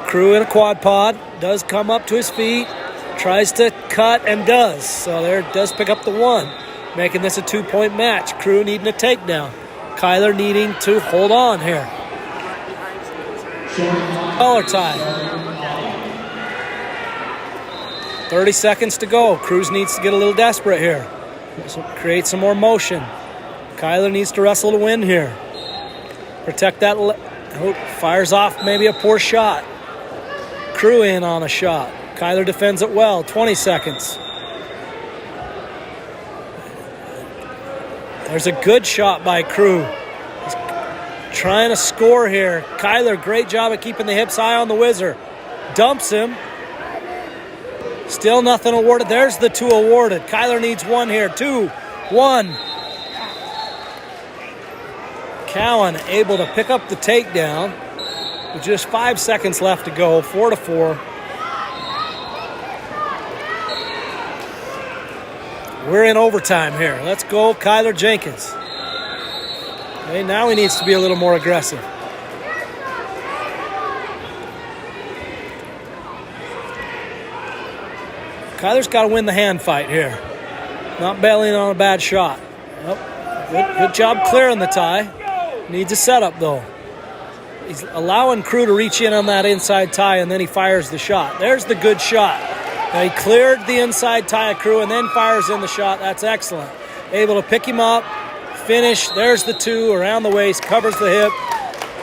Crew in a quad pod, does come up to his feet, tries to cut and does. So there does pick up the 1, making this a 2-point match. Crew needing a takedown. Kyler needing to hold on here. Collar tie. 30 seconds to go. Cruz needs to get a little desperate here. So create some more motion. Kyler needs to wrestle to win here. Protect that. Fires off maybe a poor shot. Crew in on a shot. Kyler defends it well. 20 seconds. There's a good shot by Crew. He's trying to score here. Kyler, great job of keeping the hips high on the whizzer. Dumps him. Still nothing awarded. There's the 2 awarded. Kyler needs 1 here. 2, 1. Cowan able to pick up the takedown with just 5 seconds left to go. 4-4. We're in overtime here. Let's go, Kyler Jenkins. Okay, now he needs to be a little more aggressive. Kyler's got to win the hand fight here. Not bailing on a bad shot. Yep. Good job clearing the tie. Needs a setup, though. He's allowing Crew to reach in on that inside tie, and then he fires the shot. There's the good shot. Now he cleared the inside tie of Crew and then fires in the shot. That's excellent. Able to pick him up, finish. There's the 2 around the waist, covers the hip.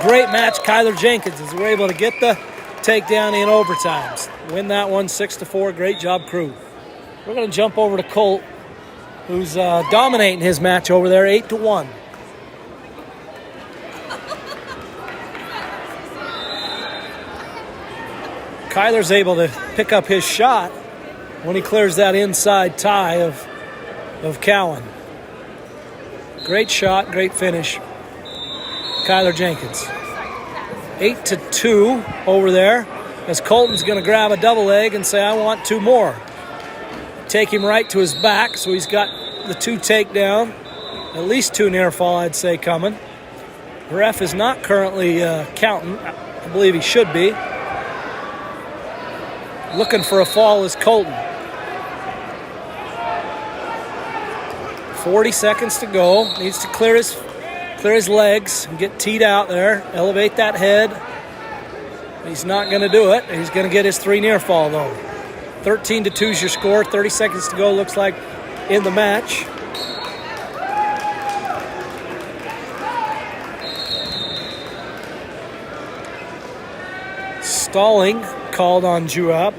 Great match, Kyler Jenkins, as we're able to get the takedown in overtimes. Win that one 6-4. Great job, Crew. We're going to jump over to Colt, who's dominating his match over there, 8-1. Kyler's able to pick up his shot when he clears that inside tie of Cowan. Great shot, great finish. Kyler Jenkins. 8-2 over there, as Colton's going to grab a double leg and say, I want 2 more. Take him right to his back, so he's got the 2 takedown. At least 2 near fall, I'd say, coming. The ref is not currently counting. I believe he should be. Looking for a fall is Colton. 40 seconds to go. Needs to clear his legs and get teed out there. Elevate that head. He's not going to do it. He's going to get his 3 near fall, though. 13-2 is your score. 30 seconds to go, looks like, in the match. Stalling called on Juap.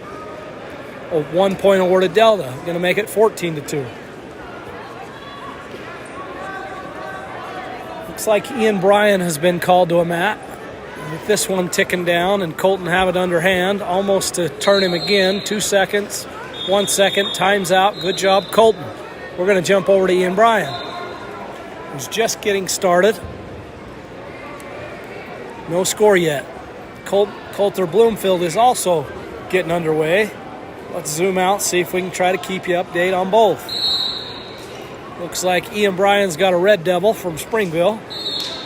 A 1 point awarded Delta. Going to make it 14-2. Looks like Bryan has been called to a mat. With this one ticking down and Colton have it underhand. Almost to turn him again. 2 seconds. 1 second. Time's out. Good job, Colton. We're going to jump over to Bryan, who's just getting started. No score yet. Coulter Bloomfield is also getting underway. Let's zoom out, see if we can try to keep you updated on both. Looks like Bryan's got a Red Devil from Springville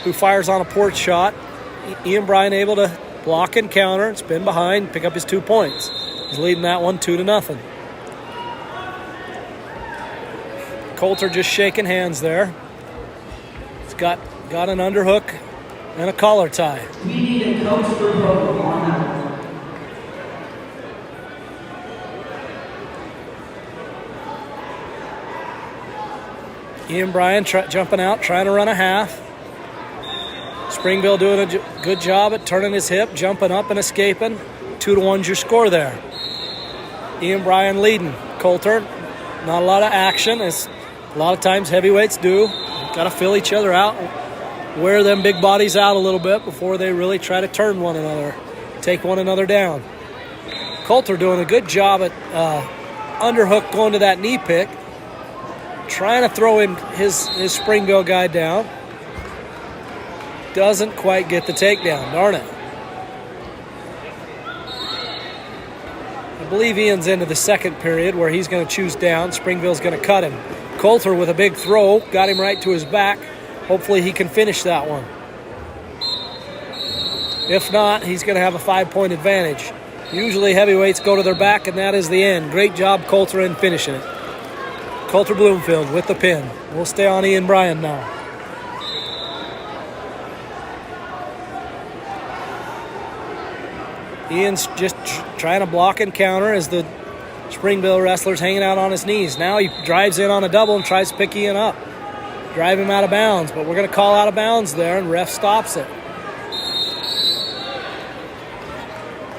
who fires on a port shot. Bryan able to block and counter, spin behind, pick up his 2 points. He's leading that one 2-0. Coulter just shaking hands there. He's got an underhook and a collar tie. We need a coach for program on that one. Bryan jumping out, trying to run a half. Springville doing a good job at turning his hip, jumping up and escaping. 2-1's your score there. Bryan leading. Coulter, not a lot of action, as a lot of times heavyweights do. Got to fill each other out, wear them big bodies out a little bit before they really try to turn one another, take one another down. Coulter doing a good job at underhook going to that knee pick, trying to throw his Springville guy down. Doesn't quite get the takedown, darn it. I believe Ian's into the second period where he's going to choose down. Springville's going to cut him. Coulter with a big throw, got him right to his back. Hopefully he can finish that one. If not, he's going to have a 5-point advantage. Usually heavyweights go to their back, and that is the end. Great job, Coulter, in finishing it. Coulter Bloomfield with the pin. We'll stay on Bryan now. Ian's just trying to block and counter as the Springville wrestler's hanging out on his knees. Now he drives in on a double and tries to pick Ian up. Drive him out of bounds, but we're going to call out of bounds there, and ref stops it.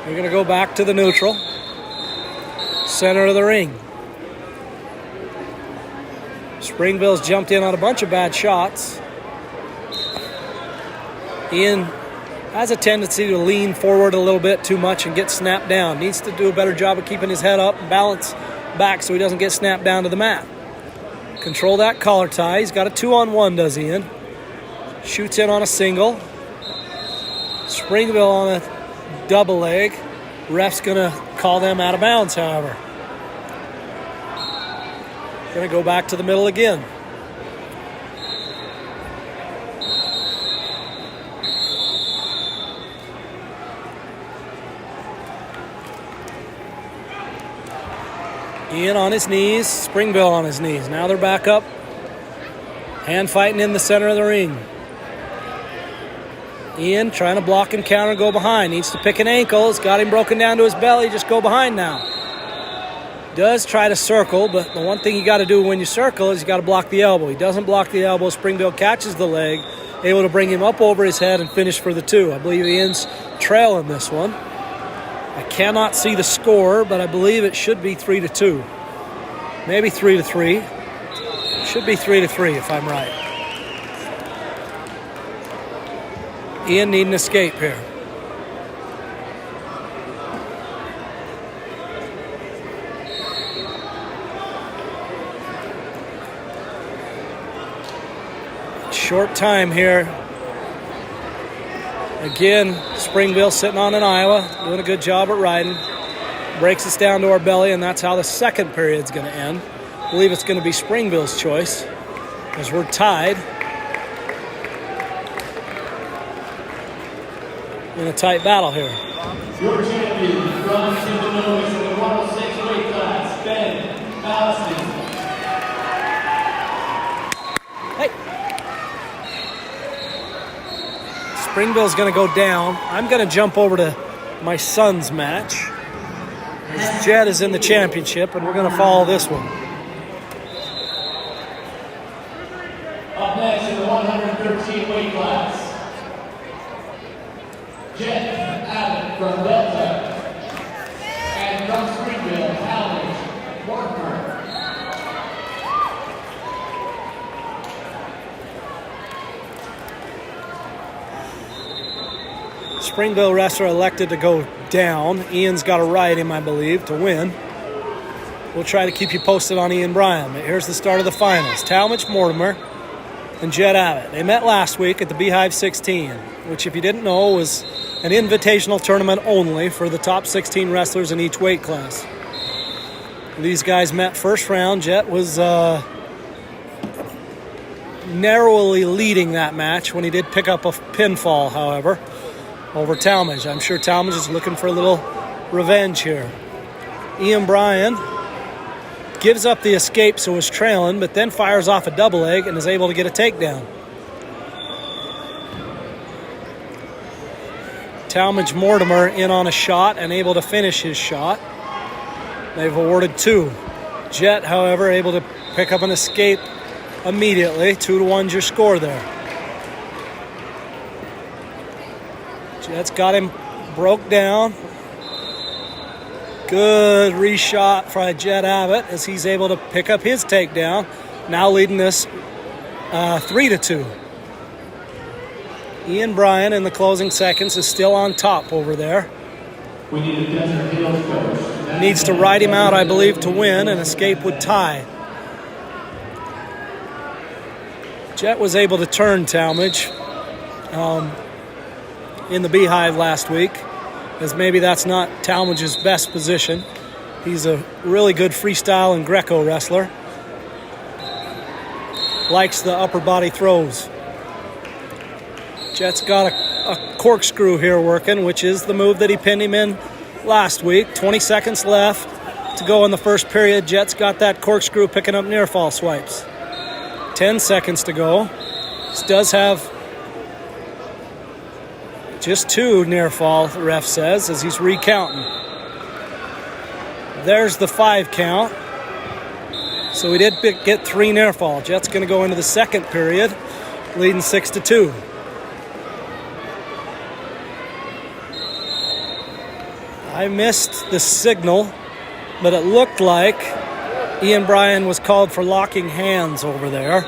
We're going to go back to the neutral. Center of the ring. Springville's jumped in on a bunch of bad shots. Ian has a tendency to lean forward a little bit too much and get snapped down. Needs to do a better job of keeping his head up and balance back so he doesn't get snapped down to the mat. Control that collar tie. He's got a 2-on-1, does Ian. Shoots in on a single. Springville on a double leg. Ref's going to call them out of bounds, however. Going to go back to the middle again. Ian on his knees, Springville on his knees. Now they're back up. Hand fighting in the center of the ring. Ian trying to block and counter, go behind. Needs to pick an ankle. It's got him broken down to his belly. Just go behind now. Does try to circle, but the one thing you got to do when you circle is you got to block the elbow. He doesn't block the elbow. Springville catches the leg, able to bring him up over his head and finish for the 2. I believe Ian's trailing this one. I cannot see the score, but I believe it should be 3-2. Maybe 3-3. Should be 3-3 if I'm right. Ian needing an escape here. Short time here. Again, Springville sitting on an Iowa, doing a good job at riding. Breaks us down to our belly, and that's how the second period's going to end. I believe it's going to be Springville's choice, as we're tied in a tight battle here. Your champion from Timbernovis in the 106 weight class, Ben Allison. Springville's going to go down. I'm going to jump over to my son's match, as Jed is in the championship, and we're going to follow this one. Up next in the 113 weight class, Jed Abbott from Delta, and from Springville, Alex Mortimer. Springville wrestler elected to go down. Ian's got to ride him, I believe, to win. We'll try to keep you posted on Ian Bryan. But here's the start of the finals. Talmadge Mortimer and Jed Abbott. They met last week at the Beehive 16, which, if you didn't know, was an invitational tournament only for the top 16 wrestlers in each weight class. These guys met first round. Jed was narrowly leading that match when he did pick up a pinfall, however, over Talmadge. I'm sure Talmadge is looking for a little revenge here. Ian Bryan gives up the escape, so is trailing, but then fires off a double leg and is able to get a takedown. Talmadge Mortimer in on a shot and able to finish his shot. They've awarded 2. Jet, however, able to pick up an escape immediately. 2-1's your score there. Jet's got him broke down. Good reshot by Jed Abbott as he's able to pick up his takedown. Now leading this 3-2. Ian Bryan in the closing seconds is still on top over there. We need a Desert Hills coach. Needs to ride him out, I believe, to win. An escape would tie. Jet was able to turn Talmadge in the Beehive last week, as maybe that's not Talmadge's best position. He's a really good freestyle and Greco wrestler. Likes the upper body throws. Jet's got a corkscrew here working, which is the move that he pinned him in last week. 20 seconds left to go in the first period. Jet's got that corkscrew picking up near fall swipes. 10 seconds to go. This does have just 2 near fall, the ref says, as he's recounting. There's the 5 count. So we did get 3 near fall. Jet's going to go into the second period, leading 6-2. I missed the signal, but it looked like Ian Bryan was called for locking hands over there.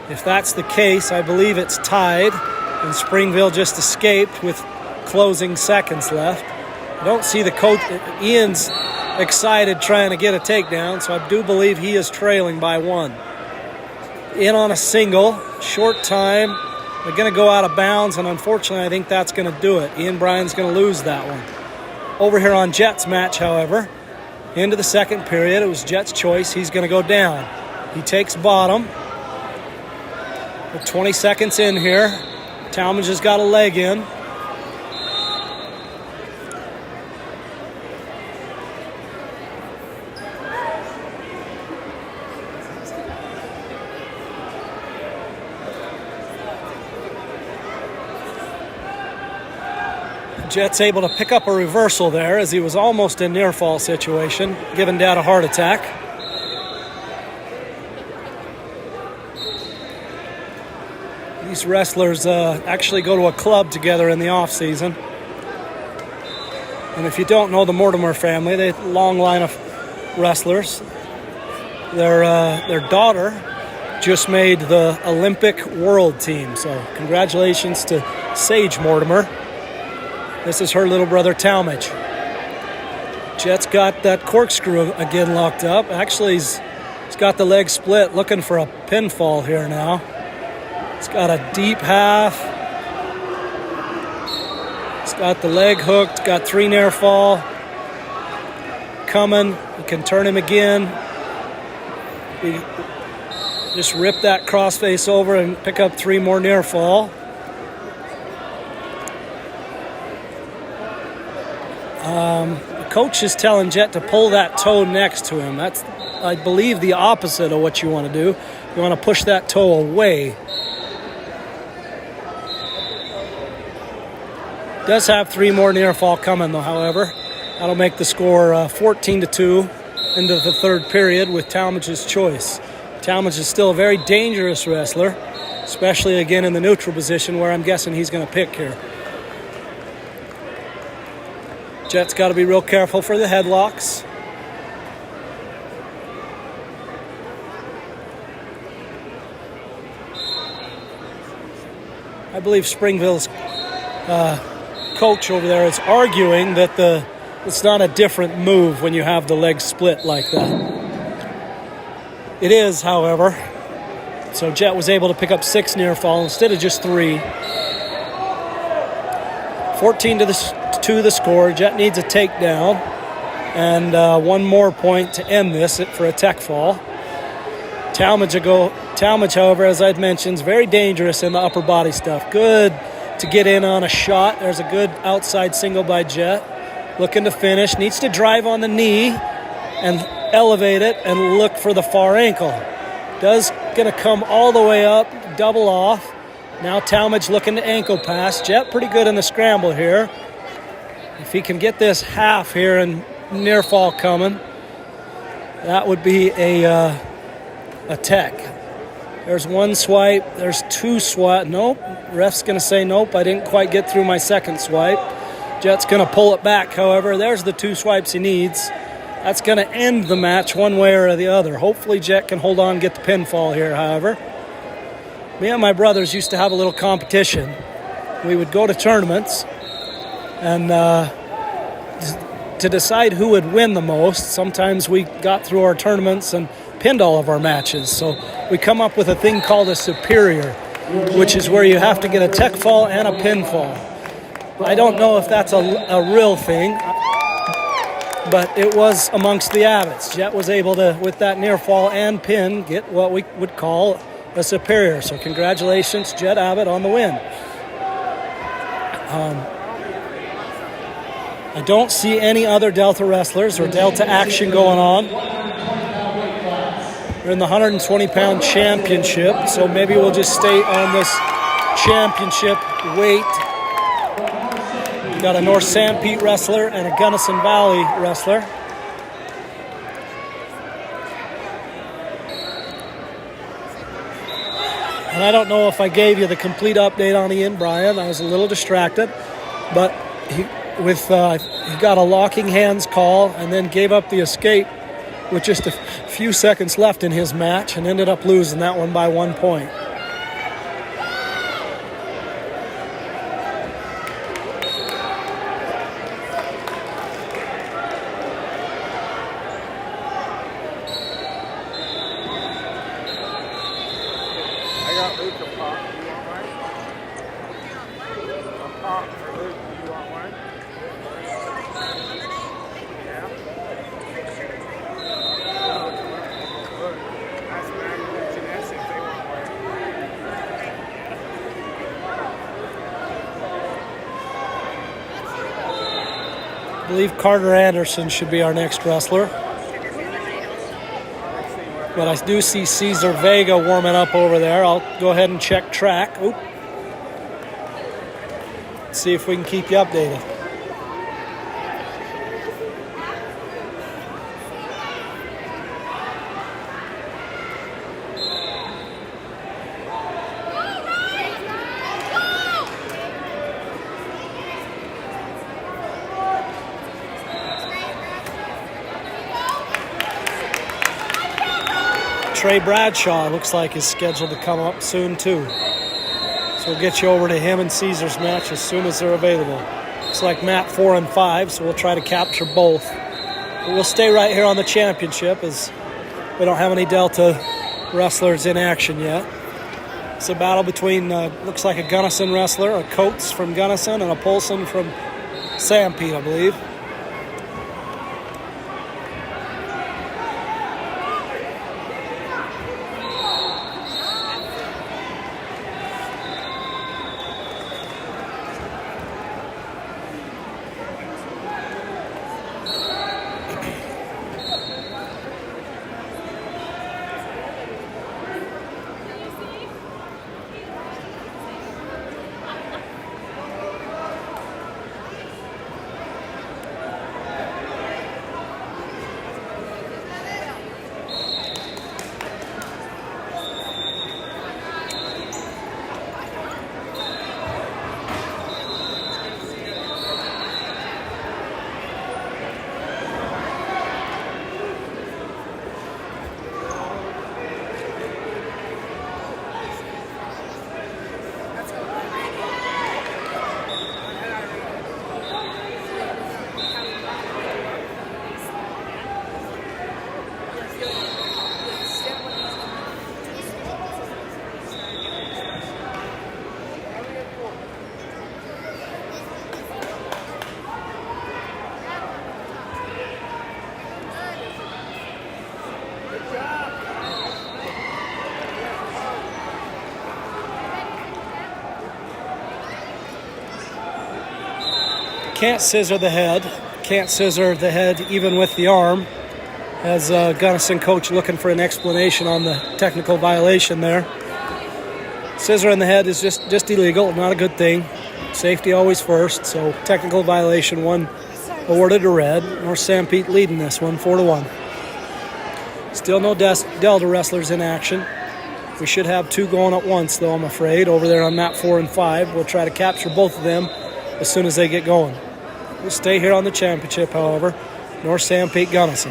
If that's the case, I believe it's tied, and Springville just escaped with closing seconds left. I don't see the coach. Ian's excited trying to get a takedown, so I do believe he is trailing by 1. In on a single, short time. They're going to go out of bounds, and unfortunately, I think that's going to do it. Ian Bryan's going to lose that one. Over here on Jet's match, however, into the second period, it was Jet's choice. He's going to go down. He takes bottom. With 20 seconds in here, Talmadge has got a leg in. Jet's able to pick up a reversal there as he was almost in near fall situation, giving Dad a heart attack. These wrestlers actually go to a club together in the off season. And if you don't know the Mortimer family, they have a long line of wrestlers. Their daughter just made the Olympic world team, so congratulations to Sage Mortimer. This is her little brother, Talmadge. Jet's got that corkscrew again locked up. Actually, he's got the leg split, looking for a pinfall here now. He's got a deep half. He's got the leg hooked, got 3 near fall. Coming, you can turn him again. Just rip that crossface over and pick up 3 more near fall. The coach is telling Jet to pull that toe next to him. That's, I believe, the opposite of what you want to do. You want to push that toe away. Does have 3 more near fall coming, though, however. That'll make the score 14-2 into the third period with Talmadge's choice. Talmadge is still a very dangerous wrestler, especially, again, in the neutral position where I'm guessing he's going to pick here. Jet's got to be real careful for the headlocks. I believe Springville's coach over there is arguing that it's not a different move when you have the leg split like that. It is, however. So Jet was able to pick up 6 near fall instead of just 3. 14-2 the score. Jet needs a takedown and 1 more point to end this for a tech fall. Talmadge, however, as I'd mentioned, is very dangerous in the upper body stuff. Good to get in on a shot. There's a good outside single by Jet. Looking to finish. Needs to drive on the knee and elevate it and look for the far ankle. Going to come all the way up, double off. Now Talmadge looking to ankle pass. Jet pretty good in the scramble here. If he can get this half here and near fall coming, that would be a tech. There's 1 swipe. There's 2 swipe. Nope. Ref's going to say nope. I didn't quite get through my second swipe. Jet's going to pull it back, however. There's the 2 swipes he needs. That's going to end the match one way or the other. Hopefully Jet can hold on and get the pinfall here, however. Me and my brothers used to have a little competition. We would go to tournaments and to decide who would win the most. Sometimes we got through our tournaments and pinned all of our matches. So we come up with a thing called a superior, which is where you have to get a tech fall and a pinfall. I don't know if that's a real thing, but it was amongst the Abbotts. Jet was able to, with that near fall and pin, get what we would call a superior. So congratulations, Jet Abbott, on the win. I don't see any other Delta wrestlers or Delta action going on. We're in the 120-pound championship, so maybe we'll just stay on this championship weight. We've got a North Sanpete wrestler and a Gunnison Valley wrestler. And I don't know if I gave you the complete update on Ian Bryan. I was a little distracted, but he got a locking hands call and then gave up the escape with just a few seconds left in his match and ended up losing that one by 1 point. I got Luke a pop. You want one? A pop for Luke. You want one? Yeah. Look, that's Maggie and Janessa if they want one. I believe Carter Anderson should be our next wrestler. But I do see Cesar Vega warming up over there. I'll go ahead and check track. Oop. See if we can keep you updated. Trey Bradshaw looks like is scheduled to come up soon too. So we'll get you over to him and Caesar's match as soon as they're available. Looks like Matt 4 and 5, so we'll try to capture both. But we'll stay right here on the championship as we don't have any Delta wrestlers in action yet. It's a battle between, looks like a Gunnison wrestler, a Coates from Gunnison and a Polson from Sanpete, I believe. Can't scissor the head. Can't scissor the head even with the arm. As Gunnison coach looking for an explanation on the technical violation there. Scissor in the head is just illegal, not a good thing. Safety always first, so technical violation, one awarded a red. North Sanpete leading this one 4-1. Still no Delta wrestlers in action. We should have two going at once though, I'm afraid, over there on map 4 and 5. We'll try to capture both of them as soon as they get going. We'll stay here on the championship, however. North Sanpete Gunnison.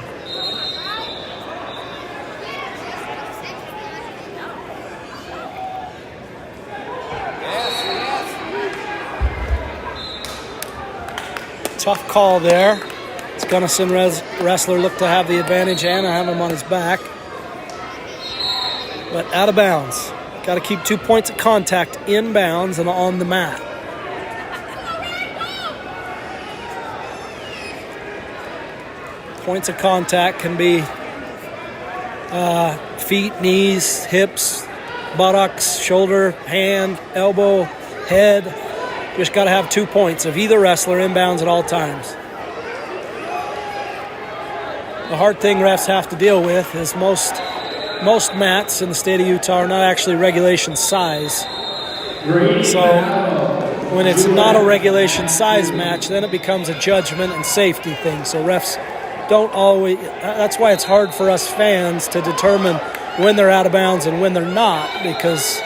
Tough call there. This Gunnison wrestler looked to have the advantage and I have him on his back. But out of bounds. Got to keep 2 points of contact inbounds and on the mat. Points of contact can be feet, knees, hips, buttocks, shoulder, hand, elbow, head. Just got to have 2 points of either wrestler inbounds at all times. The hard thing refs have to deal with is most mats in the state of Utah are not actually regulation size. So when it's not a regulation size match, then it becomes a judgment and safety thing. So refs don't always, that's why it's hard for us fans to determine when they're out of bounds and when they're not, because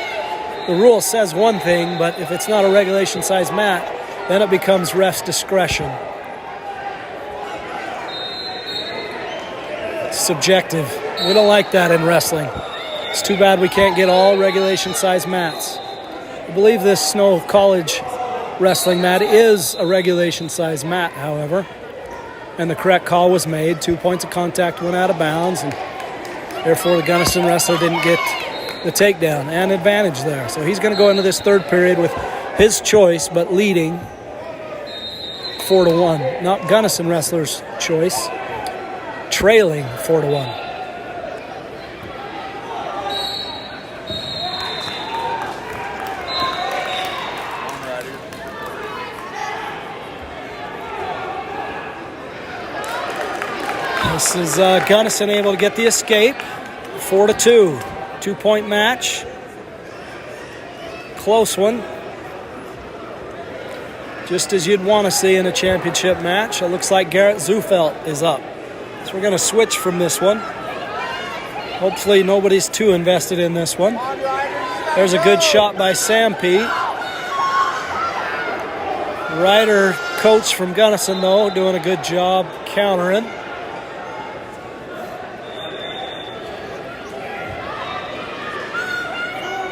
the rule says one thing, but if it's not a regulation size mat, then it becomes ref's discretion. subjective. We don't like that in wrestling. It's too bad we can't get all regulation size mats. I believe this Snow College wrestling mat is a regulation size mat, however. And the correct call was made. 2 points of contact went out of bounds, and therefore the Gunnison wrestler didn't get the takedown and advantage there. So he's going to go into this third period with his choice, but leading 4-1. Not Gunnison wrestler's choice, trailing 4-1. This is Gunnison able to get the escape. 4-2. 2-point match. Close one. Just as you'd want to see in a championship match. It looks like Garrett Zufelt is up. So we're going to switch from this one. Hopefully nobody's too invested in this one. There's a good shot by Sam Pete. Ryder coach from Gunnison, though, doing a good job countering.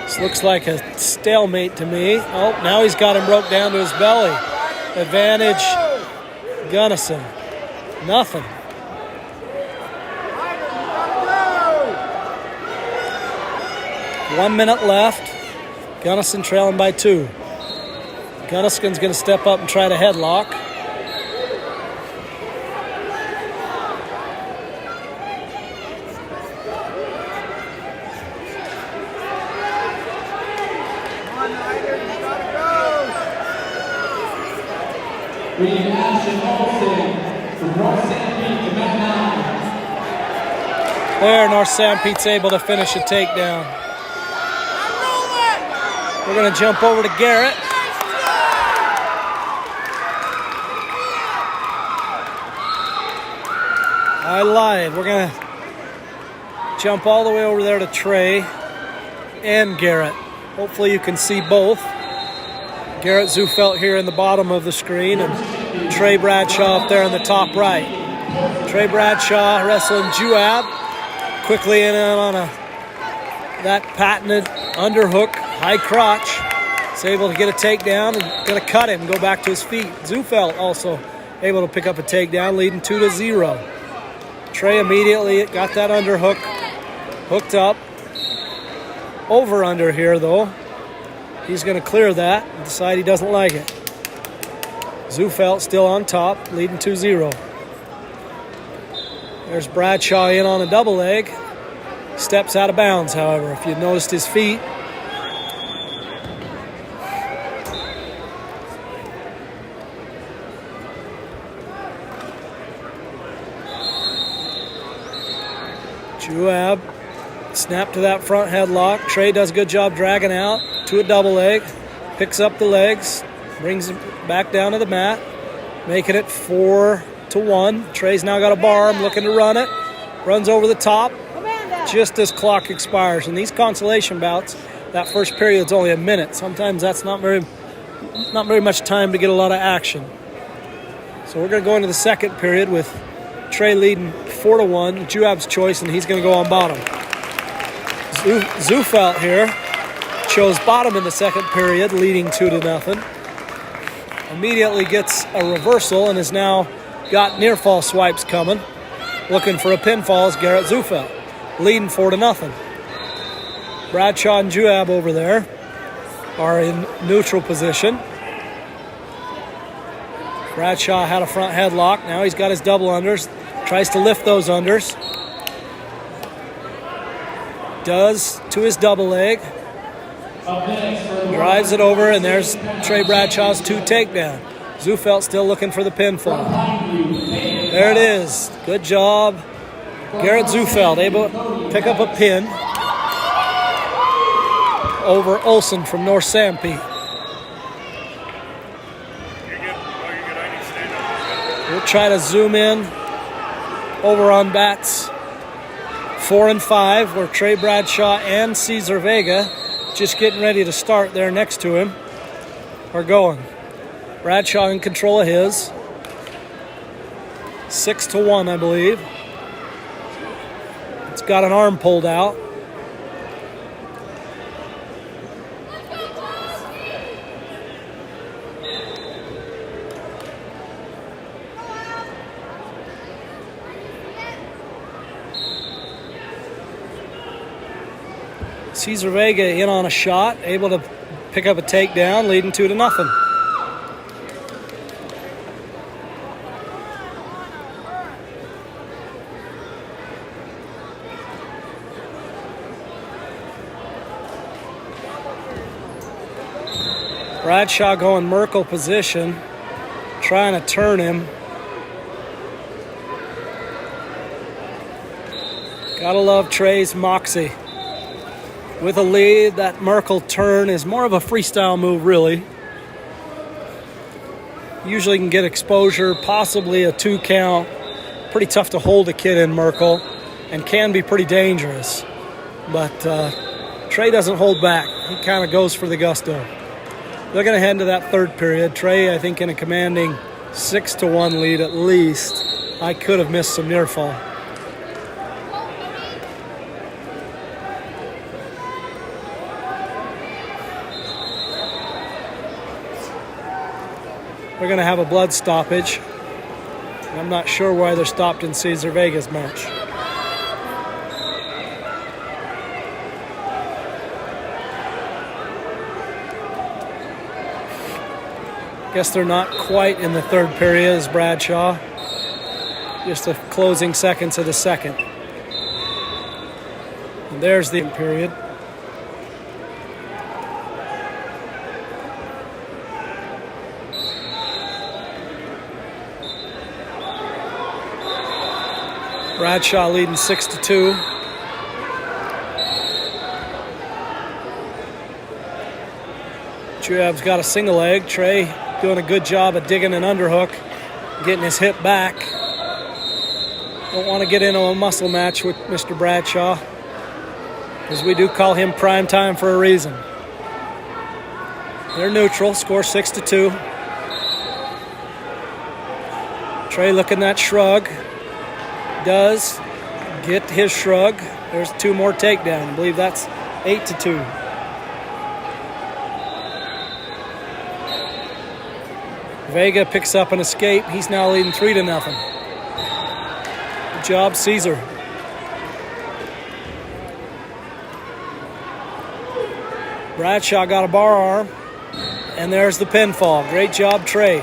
This looks like a stalemate to me. Oh, now he's got him broke down to his belly. Advantage, Gunnison. Nothing. One minute left. Gunnison trailing by 2. Gunnison's going to step up and try to headlock. There, North Sanpete's able to finish a takedown. We're going to jump over to Garrett. I lied. We're going to jump all the way over there to Trey and Garrett. Hopefully you can see both. Garrett Zufelt here in the bottom of the screen, and Trey Bradshaw up there in the top right. Trey Bradshaw wrestling Juab. Quickly in on that patented underhook, high crotch. He's able to get a takedown and going to cut him, go back to his feet. Zufelt also able to pick up a takedown, leading 2-0. Trey immediately got that underhook hooked up. Over under here, though. He's going to clear that and decide he doesn't like it. Zufelt still on top, leading 2-0. There's Bradshaw in on a double leg. Steps out of bounds, however, if you noticed his feet. Juab, snap to that front headlock. Trey does a good job dragging out to a double leg. Picks up the legs, brings him back down to the mat, making it 4-1. Trey's now got a bar, looking to run it. Runs over the top just as clock expires. In these consolation bouts, that first period's only a minute. Sometimes that's not very much time to get a lot of action. So we're going to go into the second period with Trey leading 4-1. Juab's choice, and he's going to go on bottom. Zufelt here chose bottom in the second period, leading 2-0. Immediately gets a reversal and has now got near fall swipes coming. Looking for a pinfall is Garrett Zufelt, leading 4-0. Bradshaw and Juab over there are in neutral position. Bradshaw had a front headlock. Now he's got his double unders. Tries to lift those unders. Does to his double leg. Drives it over, and there's Trey Bradshaw's 2 takedown. Zufelt still looking for the pinfall. There it is. Good job. Garrett Zufelt able to pick up a pin over Olsen from North Sanpete. We'll try to zoom in over on bats 4 and 5, where Trey Bradshaw and Cesar Vega, just getting ready to start there next to him, are going. Bradshaw in control of his. 6-1, I believe. got an arm pulled out. Cesar Vega in on a shot, able to pick up a takedown, leading 2-0. Bradshaw going Merkel position, trying to turn him. Gotta love Trey's moxie. With a lead, that Merkel turn is more of a freestyle move, really. Usually can get exposure, possibly a 2 count. Pretty tough to hold a kid in Merkel, and can be pretty dangerous. But Trey doesn't hold back. He kind of goes for the gusto. They're going to head into that third period. Trey, I think, in a commanding 6-1 lead at least. I could have missed some near fall. They're going to have a blood stoppage. I'm not sure why they're stopped in Cesar Vega's match. Guess they're not quite in the third period as Bradshaw. Just the closing seconds of the second. And there's the period. Bradshaw leading 6-2. Chuyab's got a single leg. Trey doing a good job of digging an underhook, getting his hip back. Don't want to get into a muscle match with Mr. Bradshaw, because we do call him prime time for a reason. They're neutral, score 6-2. Trey looking that shrug. Does get his shrug. There's 2 more takedowns. I believe that's 8-2. Vega picks up an escape. He's now leading 3-0. Good job, Cesar. Bradshaw got a bar arm, and there's the pinfall. Great job, Trey.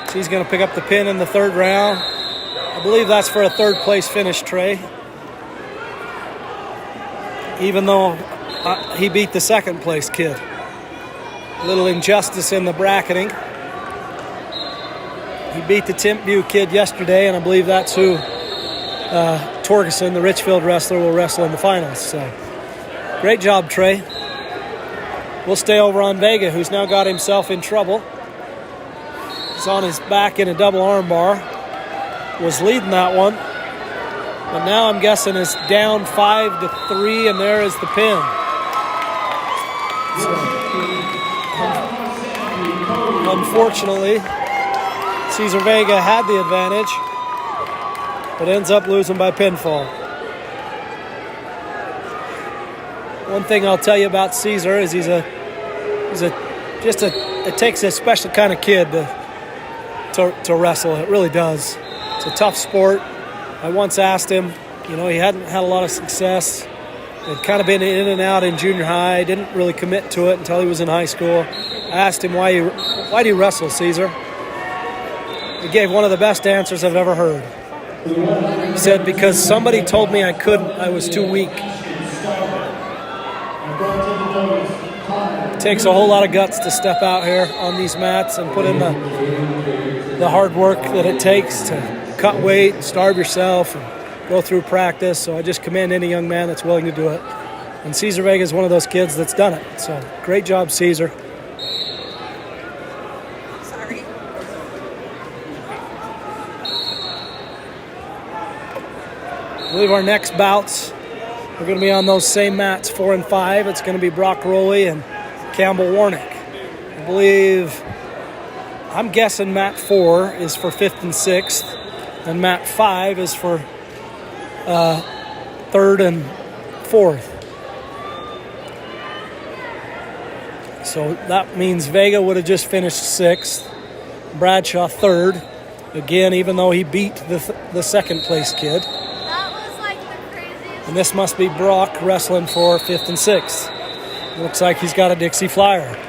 So he's going to pick up the pin in the third round. I believe that's for a third place finish, Trey. Even though he beat the second place kid. A little injustice in the bracketing. He beat the Temp View kid yesterday, and I believe that's who Torgerson, the Richfield wrestler, will wrestle in the finals. So, great job, Trey. We'll stay over on Vega, who's now got himself in trouble. He's on his back in a double arm bar. Was leading that one, but now I'm guessing is down 5-3, and there is the pin. So, unfortunately, Cesar Vega had the advantage, but ends up losing by pinfall. One thing I'll tell you about Cesar is it takes a special kind of kid to wrestle. It really does. It's a tough sport. I once asked him, he hadn't had a lot of success. Had kind of been in and out in junior high. Didn't really commit to it until he was in high school. I asked him, why do you wrestle, Cesar? He gave one of the best answers I've ever heard. He said, because somebody told me I couldn't. I was too weak. It takes a whole lot of guts to step out here on these mats and put in the hard work that it takes to cut weight, starve yourself, and go through practice. So I just commend any young man that's willing to do it. And Cesar Vega is one of those kids that's done it. So great job, Cesar. Sorry. I believe our next bouts are going to be on those same mats, 4 and 5. It's going to be Relly and Campbell Warick. I'm guessing mat 4 is for 5th and 6th, and mat 5 is for third and fourth. So that means Vega would have just finished sixth. Bradshaw third. Again, even though he beat the second place kid. That was like the craziest. And this must be Brock wrestling for fifth and sixth. Looks like he's got a Dixie Flyer.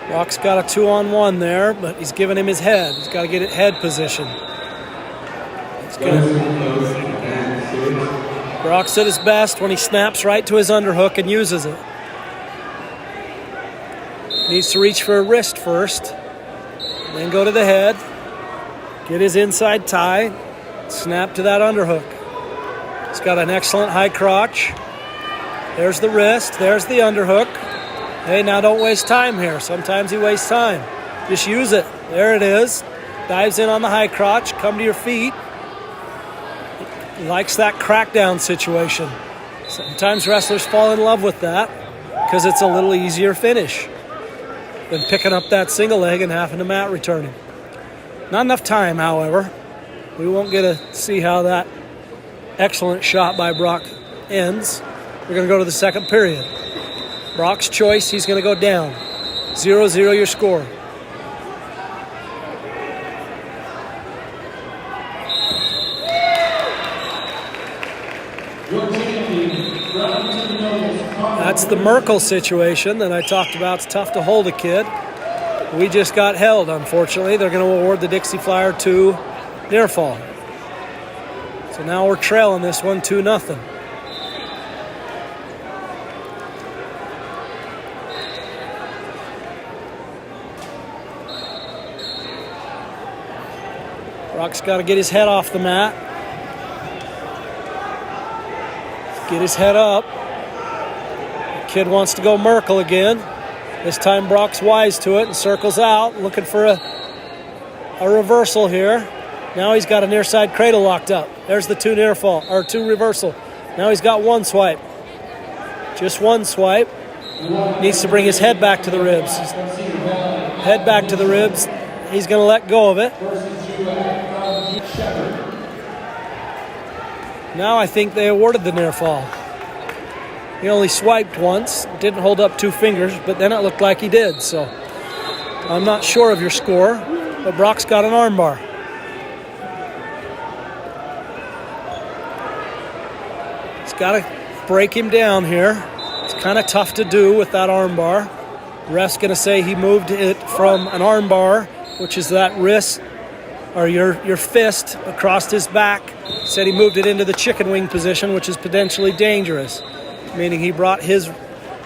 Brock's got a 2-on-1 there, but he's giving him his head. He's got to get it head position. Brock's at his best when he snaps right to his underhook and uses it. Needs to reach for a wrist first, then go to the head, get his inside tie, snap to that underhook. He's got an excellent high crotch. There's the wrist, there's the underhook. Hey, now don't waste time here. Sometimes he wastes time. Just use it. There it is. Dives in on the high crotch. Come to your feet. He likes that crackdown situation. Sometimes wrestlers fall in love with that because it's a little easier finish than picking up that single leg and having to mat returning. Not enough time, however. We won't get to see how that excellent shot by Brock ends. We're going to go to the second period. Brock's choice, he's going to go down. 0-0 your score. That's the Merkel situation that I talked about. It's tough to hold a kid. We just got held, unfortunately. They're going to award the Dixie Flyer to near fall. So now we're trailing this one 2-0. Brock's got to get his head off the mat. Get his head up. The kid wants to go Merkel again. This time Brock's wise to it and circles out, looking for a reversal here. Now he's got a near side cradle locked up. There's the two near fall, or two reversal. Now he's got one swipe. Just one swipe. Needs to bring his head back to the ribs. Head back to the ribs. He's going to let go of it. Now I think they awarded the near fall. He only swiped once, didn't hold up two fingers, but then it looked like he did. So I'm not sure of your score, but Brock's got an armbar. He's got to break him down here. It's kind of tough to do with that armbar. Ref's going to say he moved it from an armbar, which is that wrist or your fist across his back. Said he moved it into the chicken wing position, which is potentially dangerous, meaning he brought his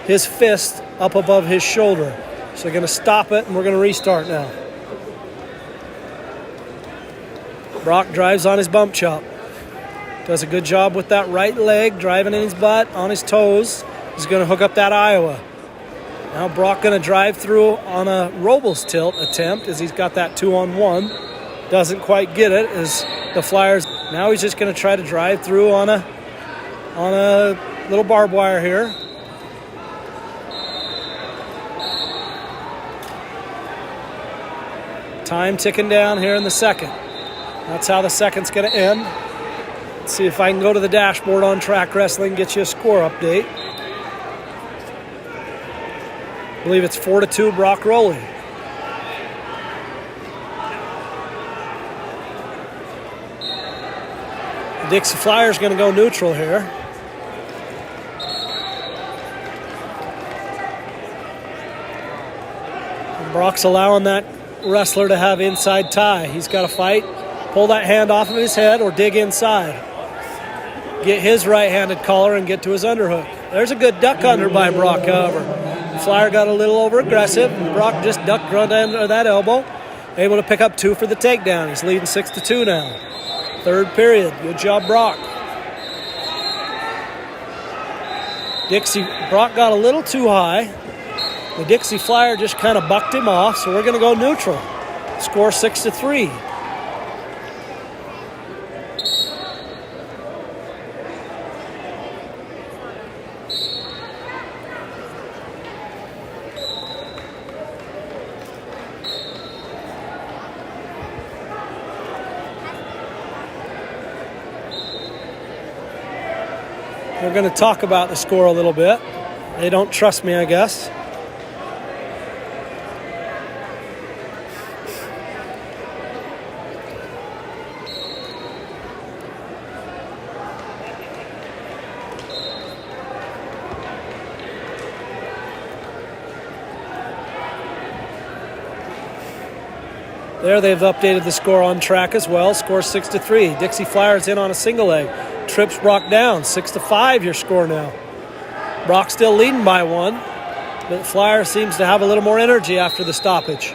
fist up above his shoulder. So they're going to stop it, and we're going to restart now. Brock drives on his bump chop. Does a good job with that right leg, driving in his butt, on his toes. He's going to hook up that Iowa. Now Brock going to drive through on a Robles tilt attempt as he's got that 2-on-1. Doesn't quite get it as the Flyers. Now he's just going to try to drive through on a little barbed wire here. Time ticking down here in the second. That's how the second's going to end. Let's see if I can go to the dashboard on Track Wrestling and get you a score update. I believe it's 4-2 Brock Relly. The Dixie Flyers going to go neutral here. And Brock's allowing that wrestler to have inside tie. He's got to fight, pull that hand off of his head or dig inside. Get his right-handed collar and get to his underhook. There's a good duck under by Brock, however. The Flyer got a little over-aggressive, and Brock just ducked right under that elbow. Able to pick up two for the takedown. He's leading 6-2 now. Third period. Good job, Brock. Brock got a little too high. The Dixie Flyer just kind of bucked him off, so we're going to go neutral. Score 6-3. We're going to talk about the score a little bit. They don't trust me, I guess. There, they've updated the score on track as well. Score 6-3. Dixie Flyers in on a single leg. Trips Brock down. 6-5 your score now. Brock still leading by 1, but Flyer seems to have a little more energy after the stoppage.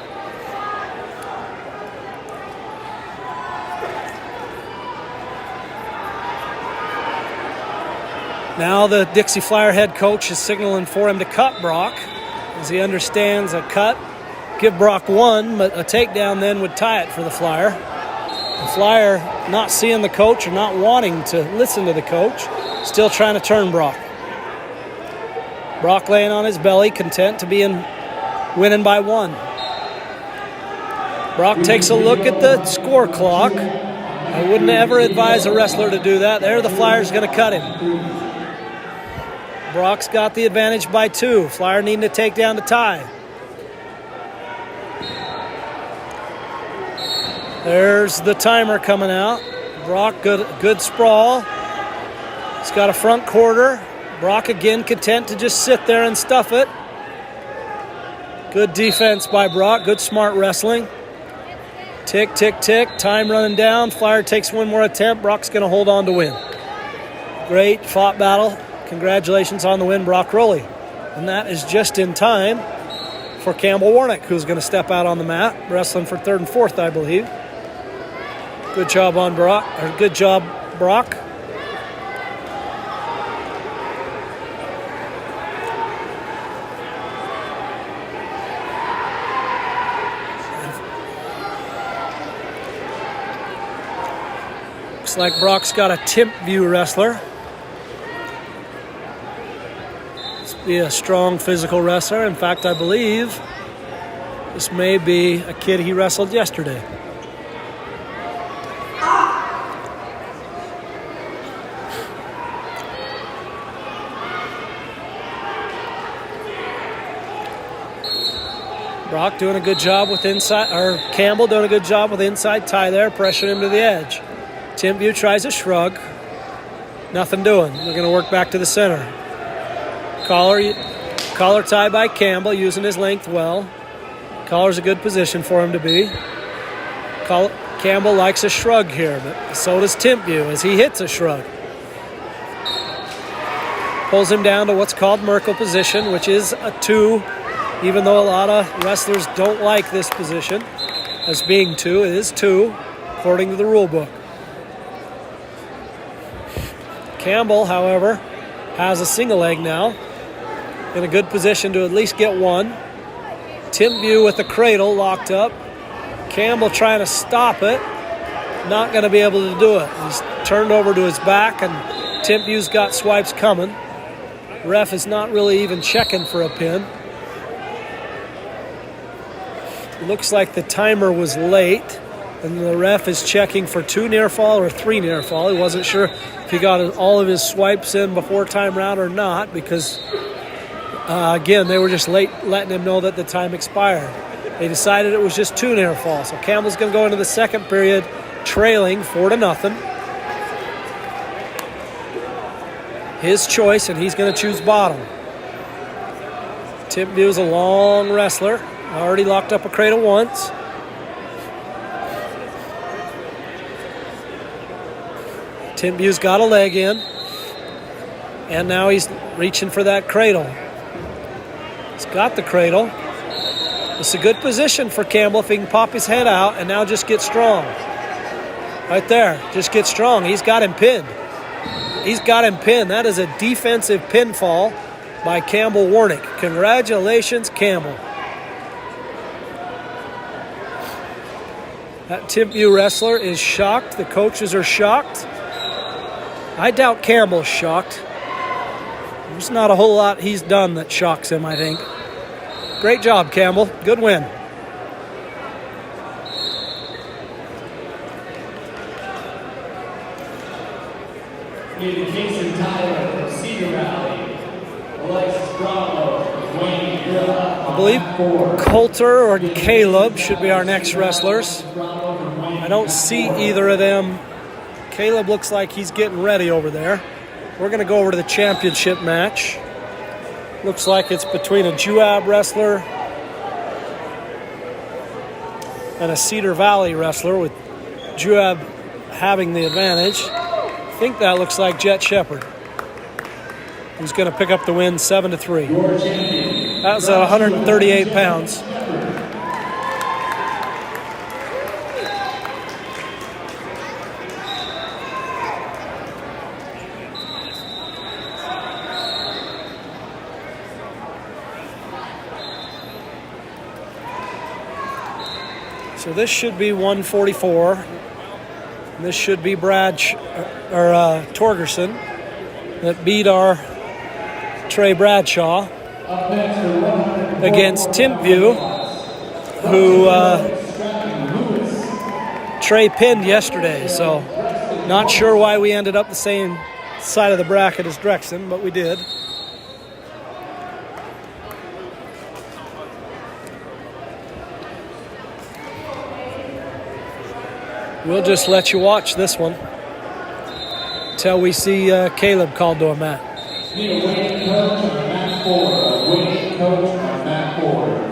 Now the Dixie Flyer head coach is signaling for him to cut Brock, as he understands a cut. Give Brock 1, but a takedown then would tie it for the Flyer. The Flyer not seeing the coach or not wanting to listen to the coach, still trying to turn Brock. Brock laying on his belly, content to be winning by 1. Brock takes a look at the score clock. I wouldn't ever advise a wrestler to do that. There, the Flyer's going to cut him. Brock's got the advantage by 2. Flyer needing to take down to tie. There's the timer coming out. Brock, good sprawl. He's got a front quarter. Brock again content to just sit there and stuff it. Good defense by Brock. Good smart wrestling. Tick, tick, tick. Time running down. Flyer takes one more attempt. Brock's going to hold on to win. Great fought battle. Congratulations on the win, Brock Relly. And that is just in time for Campbell Warick, who's going to step out on the mat, wrestling for 3rd and 4th, I believe. Good job on Brock. Or good job, Brock. Looks like Brock's got a tip view wrestler. Must be a strong physical wrestler. In fact, I believe this may be a kid he wrestled yesterday. Brock doing a good job with Campbell doing a good job with inside tie there, pressuring him to the edge. Tim View tries a shrug. Nothing doing. They're going to work back to the center. Collar tie by Campbell, using his length well. Collar's a good position for him to be. Campbell likes a shrug here, but so does Tim View as he hits a shrug. Pulls him down to what's called Merkle position, which is a 2. Even though a lot of wrestlers don't like this position as being 2, it is 2 according to the rule book. Campbell, however, has a single leg now, in a good position to at least get 1. Tim View with the cradle locked up. Campbell trying to stop it, not going to be able to do it. He's turned over to his back, and Tim View's got swipes coming. Ref is not really even checking for a pin. Looks like the timer was late, and the ref is checking for 2 near fall or 3 near fall. He wasn't sure if he got all of his swipes in before timeout or not, because again, they were just late letting him know that the time expired. They decided it was just 2 near fall. So Campbell's going to go into the second period trailing 4-0. His choice, and he's going to choose bottom. Tim View's a long wrestler. Already locked up a cradle once. Tim View's got a leg in. And now he's reaching for that cradle. He's got the cradle. It's a good position for Campbell if he can pop his head out and now just get strong. Right there. Just get strong. He's got him pinned. He's got him pinned. That is a defensive pinfall by Campbell Warick. Congratulations, Campbell. That Timpview wrestler is shocked. The coaches are shocked. I doubt Campbell's shocked. There's not a whole lot he's done that shocks him, I think. Great job, Campbell. Good win. Casey Tyler from Cedar Valley. Alexis Bravo from Wayne. I believe Coulter or Caleb should be our next wrestlers. I don't see either of them. Caleb looks like he's getting ready over there. We're going to go over to the championship match. Looks like it's between a Juab wrestler and a Cedar Valley wrestler, with Juab having the advantage. I think that looks like Jet Shepard, who's going to pick up the win 7-3. That was at 138 pounds. So this should be 144. This should be Torgerson that beat our Trey Bradshaw against Timpview, who Trey pinned yesterday. So not sure why we ended up the same side of the bracket as Drexen, but we did. We'll just let you watch this one until we see Caleb called to a mat. Winning coach on mat 4. Winning coach on mat 4.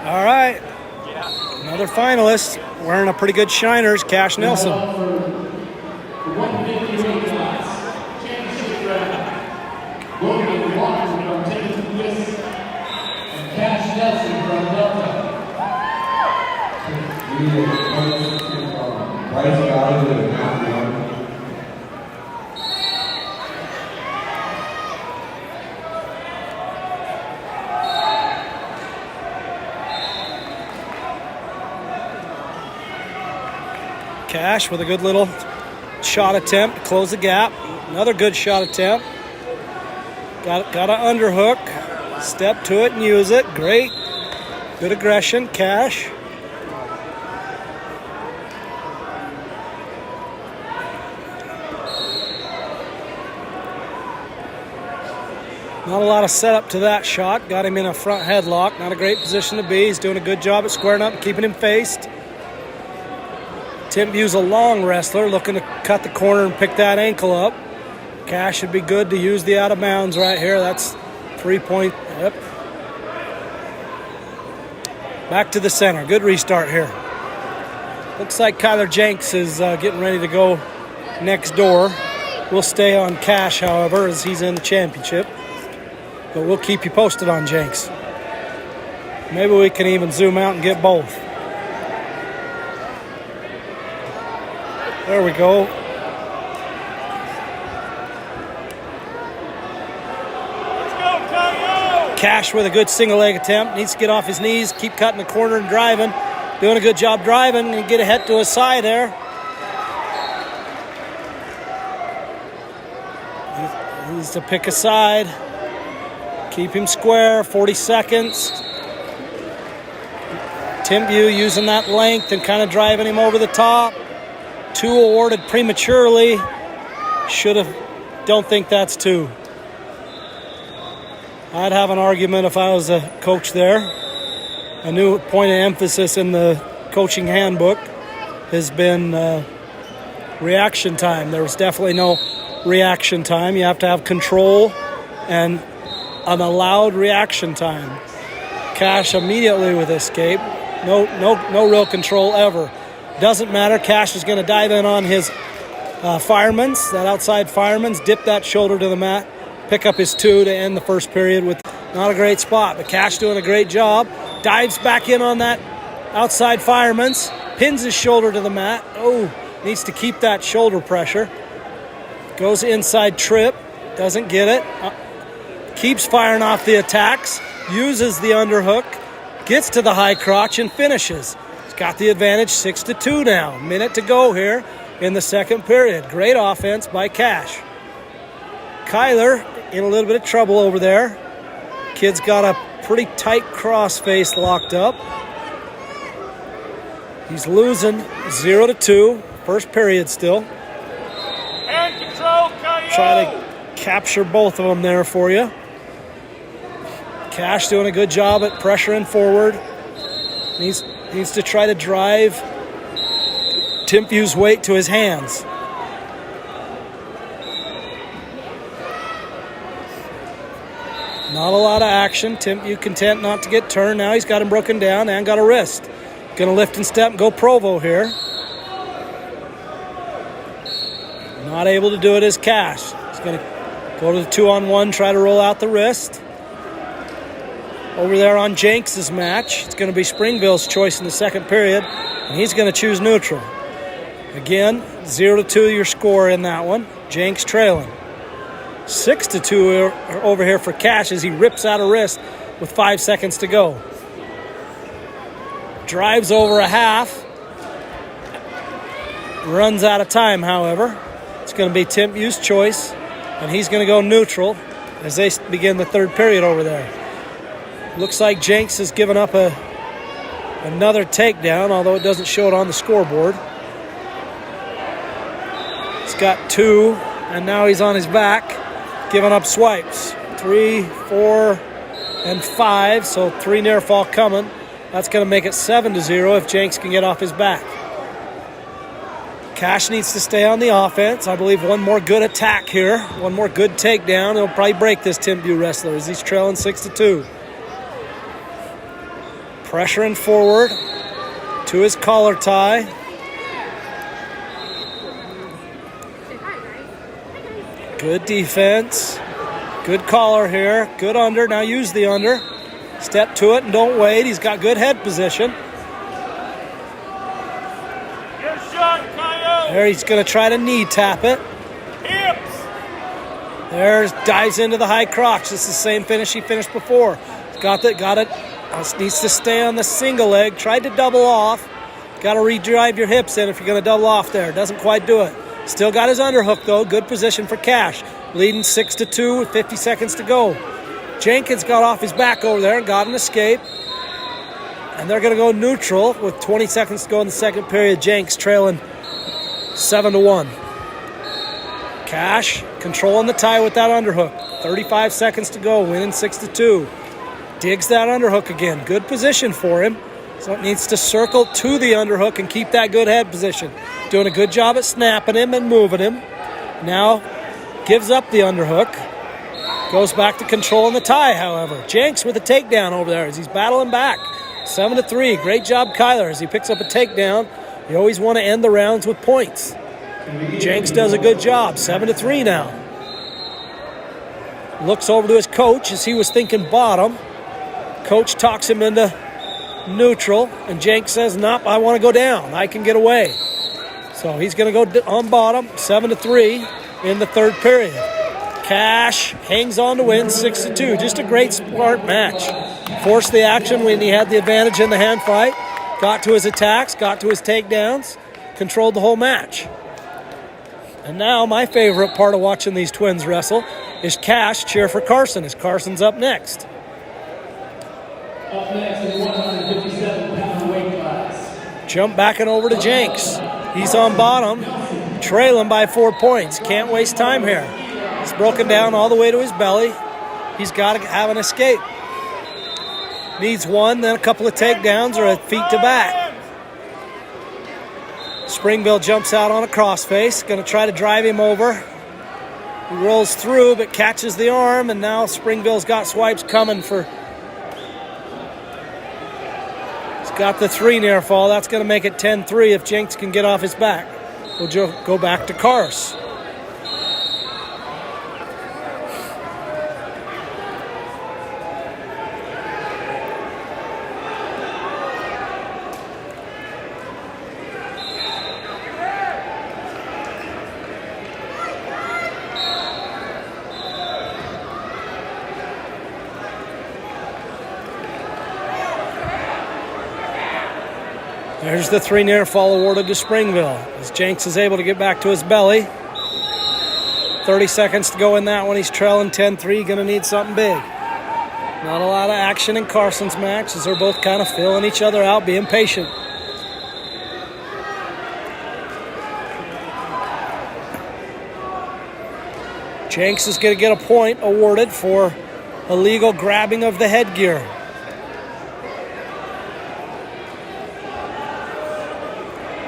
All right. Another finalist wearing a pretty good shiners, Cash Nelson. Cash Nelson from Delta. Cash with a good little shot attempt to close the gap. Another good shot attempt. Got an underhook. Step to it and use it. Great. Good aggression. Cash. Not a lot of setup to that shot. Got him in a front headlock. Not a great position to be. He's doing a good job at squaring up and keeping him faced. Tim Bu's a long wrestler, looking to cut the corner and pick that ankle up. Cash should be good to use the out of bounds right here. That's 3 point. Yep. Back to the center. Good restart here. Looks like Kyler Jenks is getting ready to go next door. We'll stay on Cash, however, as he's in the championship. But we'll keep you posted on Jenks. Maybe we can even zoom out and get both. There we go. Cash with a good single leg attempt. Needs to get off his knees, keep cutting the corner and driving. Doing a good job driving and get a head to his side there. He needs to pick a side. Keep him square, 40 seconds. Tim Bu using that length and kind of driving him over the top. 2 awarded prematurely. Don't think that's 2. I'd have an argument if I was a coach there. A new point of emphasis in the coaching handbook has been reaction time. There was definitely no reaction time. You have to have control and an allowed reaction time. Cash immediately with escape. No real control ever. Doesn't matter. Cash is going to dive in on his fireman's, that outside fireman's, dip that shoulder to the mat, pick up his 2 to end the first period with not a great spot. But Cash doing a great job. Dives back in on that outside fireman's, pins his shoulder to the mat. Oh, needs to keep that shoulder pressure. Goes inside trip, doesn't get it. Keeps firing off the attacks, uses the underhook, gets to the high crotch and finishes. Got the advantage, 6-2 now. Minute to go here in the second period. Great offense by Cash. Kyler in a little bit of trouble over there. Kid's got a pretty tight cross face locked up. He's losing 0-2. First period still. Hand control, Coyote. Try to capture both of them there for you. Cash doing a good job at pressuring forward. Needs to try to drive Tim Bu's weight to his hands. Not a lot of action. Tim Bu content not to get turned. Now he's got him broken down and got a wrist. Going to lift and step and go Provo here. Not able to do it as Cash. He's going to go to the 2-on-1, try to roll out the wrist. Over there on Jenks' match, it's going to be Springville's choice in the second period, and he's going to choose neutral. Again, 0-2 your score in that one. Jenks trailing. 6-2 over here for Cash as he rips out a wrist with 5 seconds to go. Drives over a half. Runs out of time, however. It's going to be Tim Bu's choice, and he's going to go neutral as they begin the third period over there. Looks like Jenks has given up another takedown, although it doesn't show it on the scoreboard. He's got 2, and now he's on his back, giving up swipes. 3, 4, and 5, so 3 near fall coming. That's going to make it 7-0 if Jenks can get off his back. Cash needs to stay on the offense. I believe one more good attack here, one more good takedown. He'll probably break this Tim Bu wrestler as he's trailing 6-2. Pressuring forward to his collar tie. Good defense. Good collar here. Good under. Now use the under. Step to it and don't wait. He's got good head position. There he's going to try to knee tap it. There, dives into the high crotch. This is the same finish he finished before. Got it. Needs to stay on the single leg. Tried to double off. Got to redrive your hips in if you're going to double off there. Doesn't quite do it. Still got his underhook, though. Good position for Cash. Leading 6-2 with 50 seconds to go. Jenkins got off his back over there and got an escape. And they're going to go neutral with 20 seconds to go in the second period. Jenks trailing 7-1. Cash controlling the tie with that underhook. 35 seconds to go, winning 6-2. Digs that underhook again. Good position for him. So it needs to circle to the underhook and keep that good head position. Doing a good job at snapping him and moving him. Now gives up the underhook. Goes back to controlling the tie, however. Jenks with a takedown over there as he's battling back. 7-3. Great job, Kyler, as he picks up a takedown. You always want to end the rounds with points. Jenks does a good job. 7-3 now. Looks over to his coach as he was thinking bottom. Coach talks him into neutral, and Jenks says, nope, I want to go down. I can get away. So he's going to go on bottom, 7-3 in the third period. Cash hangs on to win 6-2. Just a great smart match. Forced the action when he had the advantage in the hand fight. Got to his attacks, got to his takedowns, controlled the whole match. And now my favorite part of watching these twins wrestle is Cash cheer for Carson as Carson's up next. Up next in the 157-pound weight class. Jump back and over to Jenks. He's on bottom, trailing by 4 points. Can't waste time here. He's broken down all the way to his belly. He's got to have an escape. Needs one, then a couple of takedowns or a feet to back. Springville jumps out on a crossface. Going to try to drive him over. He rolls through but catches the arm, and now Springville's got swipes coming for... He's got the 3 near fall. That's going to make it 10-3 if Jenks can get off his back. We'll go back to Cars. There's the 3 near fall awarded to Springville as Jenks is able to get back to his belly. 30 seconds to go in that one. He's trailing 10-3. Going to need something big. Not a lot of action in Carson's match as they're both kind of filling each other out, being patient. Jenks is going to get a point awarded for illegal grabbing of the headgear.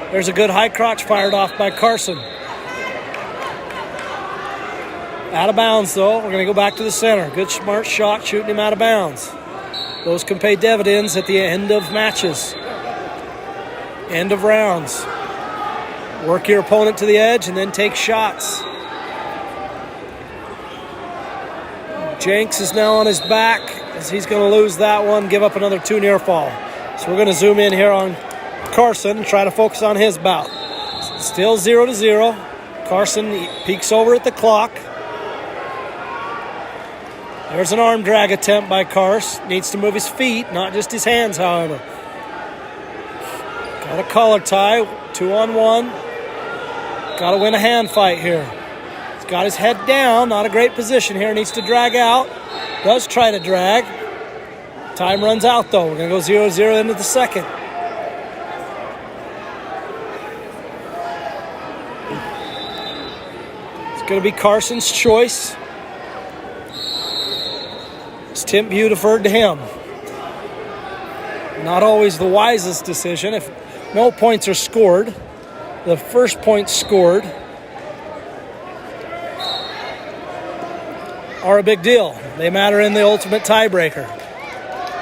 There's a good high crotch fired off by Carson. Out of bounds, though. We're going to go back to the center. Good, smart shot, shooting him out of bounds. Those can pay dividends at the end of matches. End of rounds. Work your opponent to the edge and then take shots. Jenks is now on his back as he's going to lose that one, give up another 2 near fall. So we're going to zoom in here on Carson and try to focus on his bout. Still 0-0. Carson peeks over at the clock. There's an arm drag attempt by Carson. Needs to move his feet, not just his hands, however. Got a collar tie, 2-on-1. Got to win a hand fight here. He's got his head down, not a great position here. Needs to drag out. Does try to drag. Time runs out, though. We're going to go 0-0 into the second. Going to be Carson's choice. It's Tim Bew deferred to him. Not always the wisest decision. If no points are scored, the first points scored are a big deal. They matter in the ultimate tiebreaker.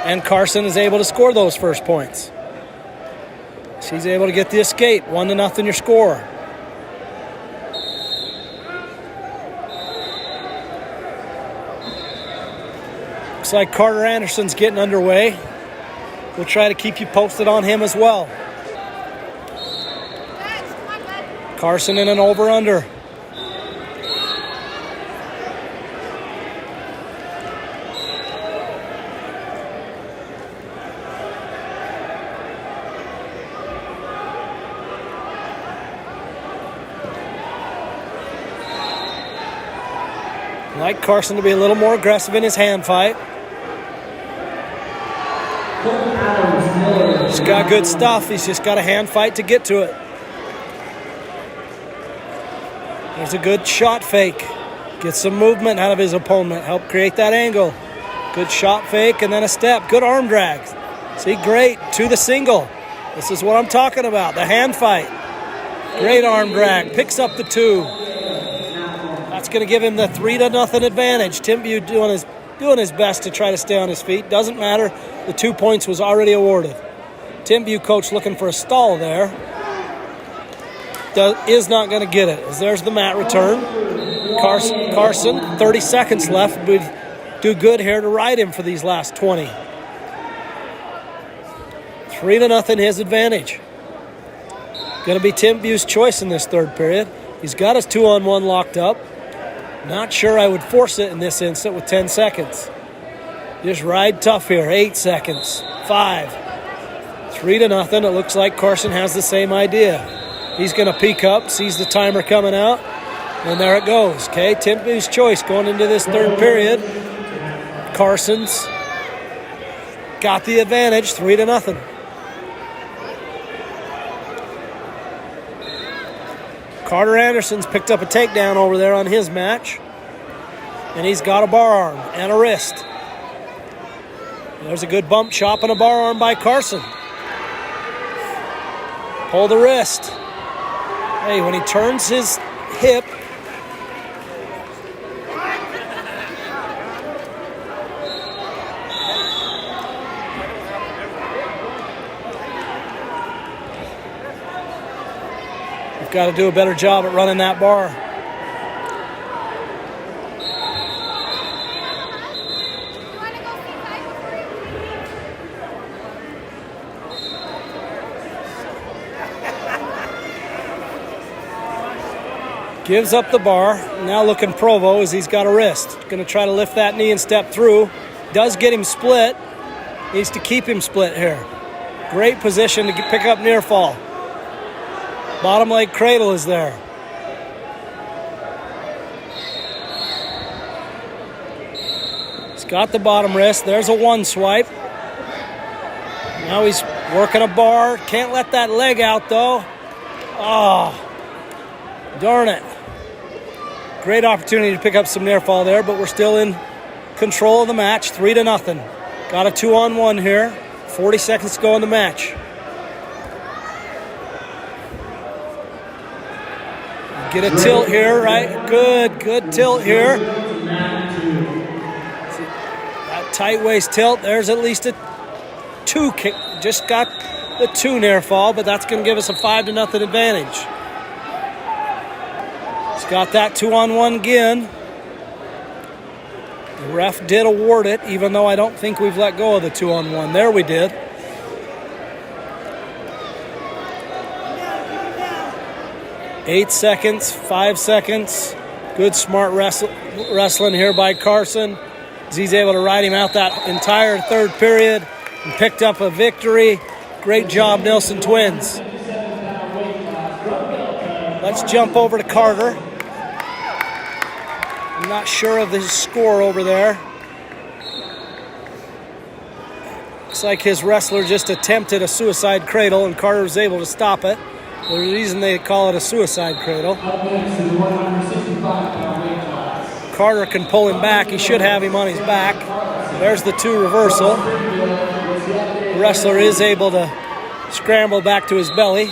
And Carson is able to score those first points. She's able to get the escape. 1-0 your score. Looks like Carter Anderson's getting underway. We'll try to keep you posted on him as well. Carson in an over-under. Like Carson to be a little more aggressive in his hand fight. He's got good stuff. He's just got a hand fight to get to it. There's a good shot fake. Get some movement out of his opponent. Help create that angle. Good shot fake and then a step. Good arm drag. See, great. To the single. This is what I'm talking about. The hand fight. Great arm drag. Picks up the 2. That's going to give him the 3-0 advantage. Timpview doing his best to try to stay on his feet. Doesn't matter. The 2 points was already awarded. Timpview coach looking for a stall there. Is not going to get it. As there's the mat return. Carson, 30 seconds left. Would do good here to ride him for these last 20. 3-0 his advantage. Going to be Timpview's choice in this third period. He's got his 2-on-1 locked up. Not sure I would force it in this instant with 10 seconds. Just ride tough here. 8 seconds. 5. 3-0. It looks like Carson has the same idea. He's going to peek up, sees the timer coming out, and there it goes. Okay, Timpview's choice going into this third period. Carson's got the advantage, 3-0. Carter Anderson's picked up a takedown over there on his match. And he's got a bar arm and a wrist. There's a good bump chop and a bar arm by Carson. Pull the wrist. Hey, when he turns his hip, we've got to do a better job at running that bar. Gives up the bar. Now looking Provo as he's got a wrist. Going to try to lift that knee and step through. Does get him split. Needs to keep him split here. Great position to pick up near fall. Bottom leg cradle is there. He's got the bottom wrist. There's a 1 swipe. Now he's working a bar. Can't let that leg out though. Oh, darn it. Great opportunity to pick up some near fall there, but we're still in control of the match. 3-0. Got a 2-on-1 here. 40 seconds to go in the match. Get a tilt here, right? Good tilt here. That tight waist tilt. There's at least a 2 kick. Just got the 2 near fall, but that's going to give us a 5-0 advantage. Got that 2-on-1 again. The ref did award it, even though I don't think we've let go of the 2-on-1. There we did. Eight seconds, 5 seconds. Good smart wrestling here by Carson as he's able to ride him out that entire third period and picked up a victory. Great job, Nelson twins. Let's jump over to Carter. I'm not sure of the score over there. Looks like his wrestler just attempted a suicide cradle and Carter was able to stop it. The reason they call it a suicide cradle. Carter can pull him back. He should have him on his back. There's the 2 reversal. The wrestler is able to scramble back to his belly.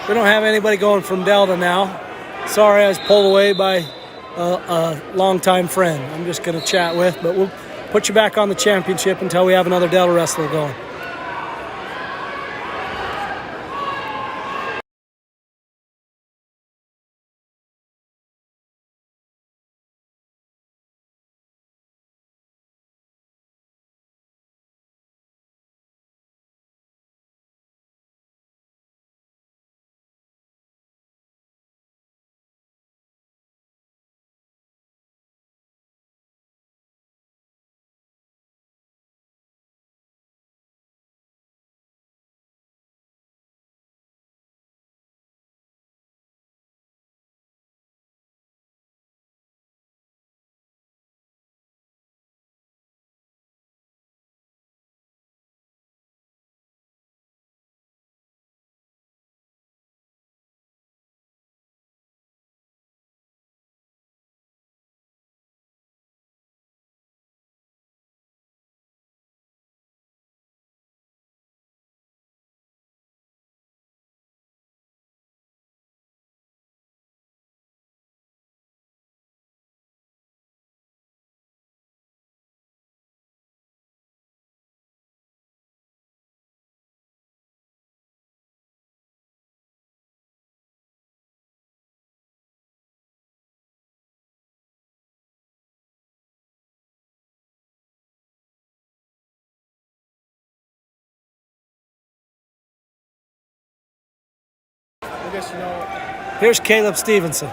We don't have anybody going from Delta now. Sorry, I was pulled away by a longtime friend I'm just going to chat with, but we'll put you back on the championship until we have another Delta wrestler going. I guess you know. Here's Caleb Stevenson.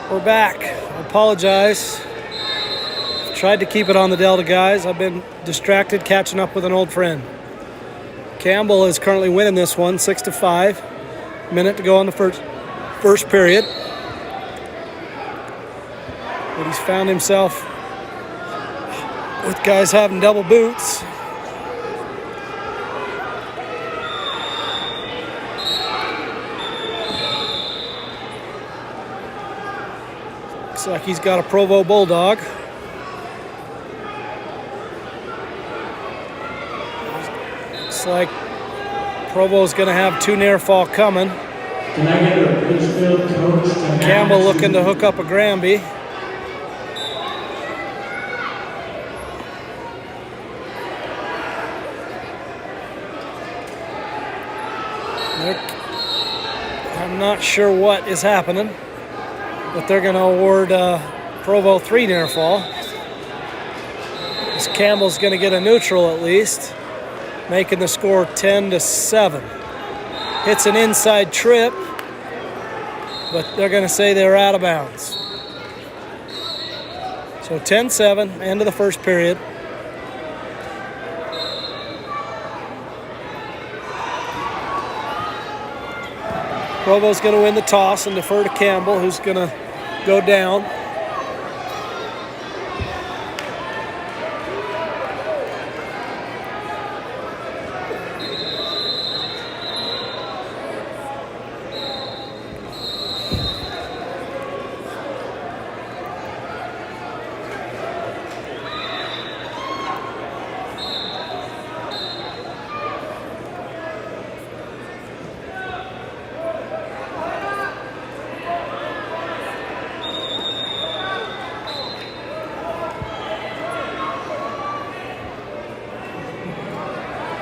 We're back. I apologize. Tried to keep it on the Delta guys. I've been distracted catching up with an old friend. Campbell is currently winning this one, 6-5. Minute to go in the first period. But he's found himself with guys having double boots. Looks like he's got a Provo Bulldog. Looks like Provo's going to have 2 near fall coming. Can I get a Richfield coach to Campbell looking to hook up a Granby. I'm not sure what is happening, but they're going to award Provo 3 near fall. This Campbell's going to get a neutral at least, making the score 10-7. Hits an inside trip, but they're going to say they're out of bounds. So 10-7, end of the first period. Provo's going to win the toss and defer to Campbell, who's going to go down.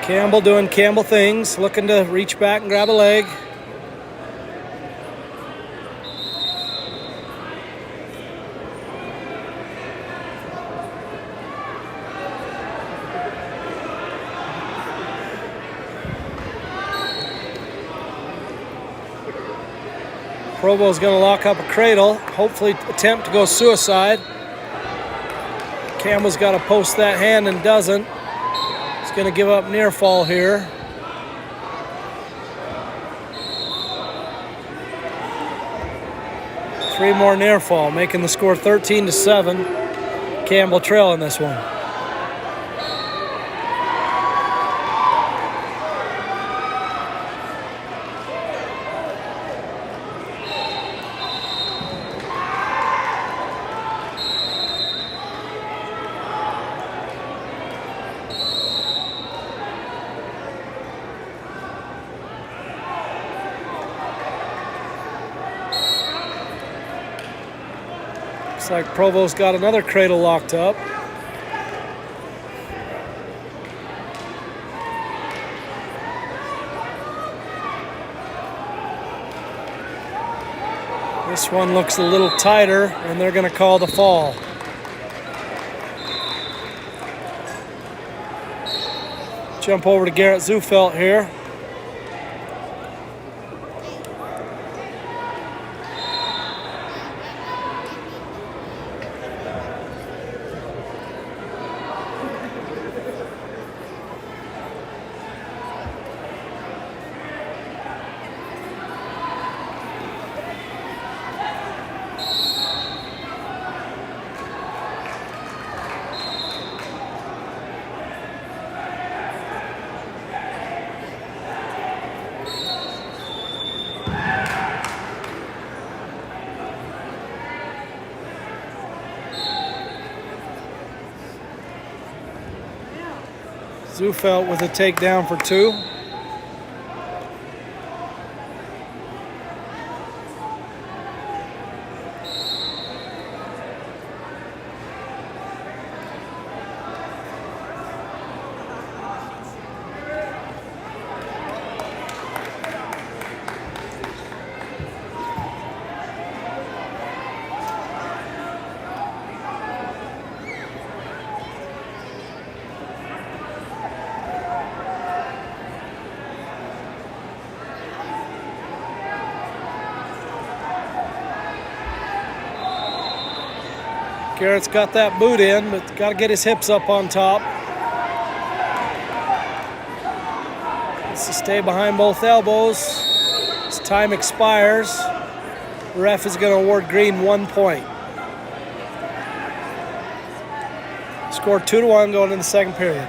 Campbell doing Campbell things, looking to reach back and grab a leg. Provo's going to lock up a cradle, hopefully attempt to go suicide. Campbell's got to post that hand and doesn't. Going to give up near fall here. Three more near fall, making the score 13-7. Campbell trailing this one. Looks like Provo's got another cradle locked up. This one looks a little tighter, and they're going to call the fall. Jump over to Garrett Zufelt here. Zufelt with a takedown for 2. Garrett's got that boot in, but got to get his hips up on top. Needs to stay behind both elbows. As time expires, the ref is going to award Green 1 point. Score 2-1 going in the second period.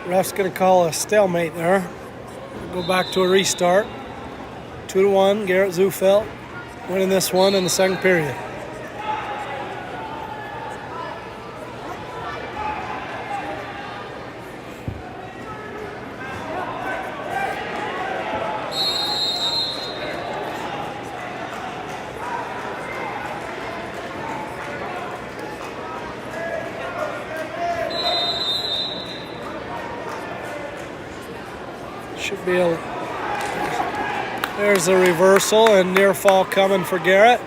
Ref's going to call a stalemate there. We'll go back to a restart. 2-1, Garrett Zufelt winning this one in the second period. Should be a... There's a reversal and near fall coming for Garrett.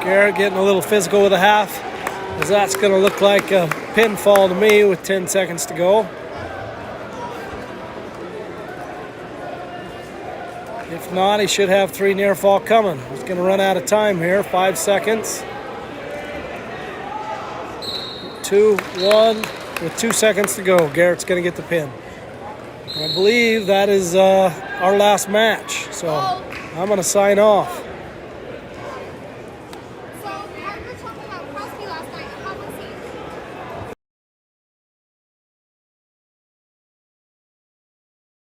Garrett getting a little physical with a half, as that's going to look like a pinfall to me with 10 seconds to go. If not, he should have 3 near fall coming. He's going to run out of time here. 5 seconds. 2-1 with 2 seconds to go. Garrett's going to get the pin. I believe that is our last match. So I'm going to sign off.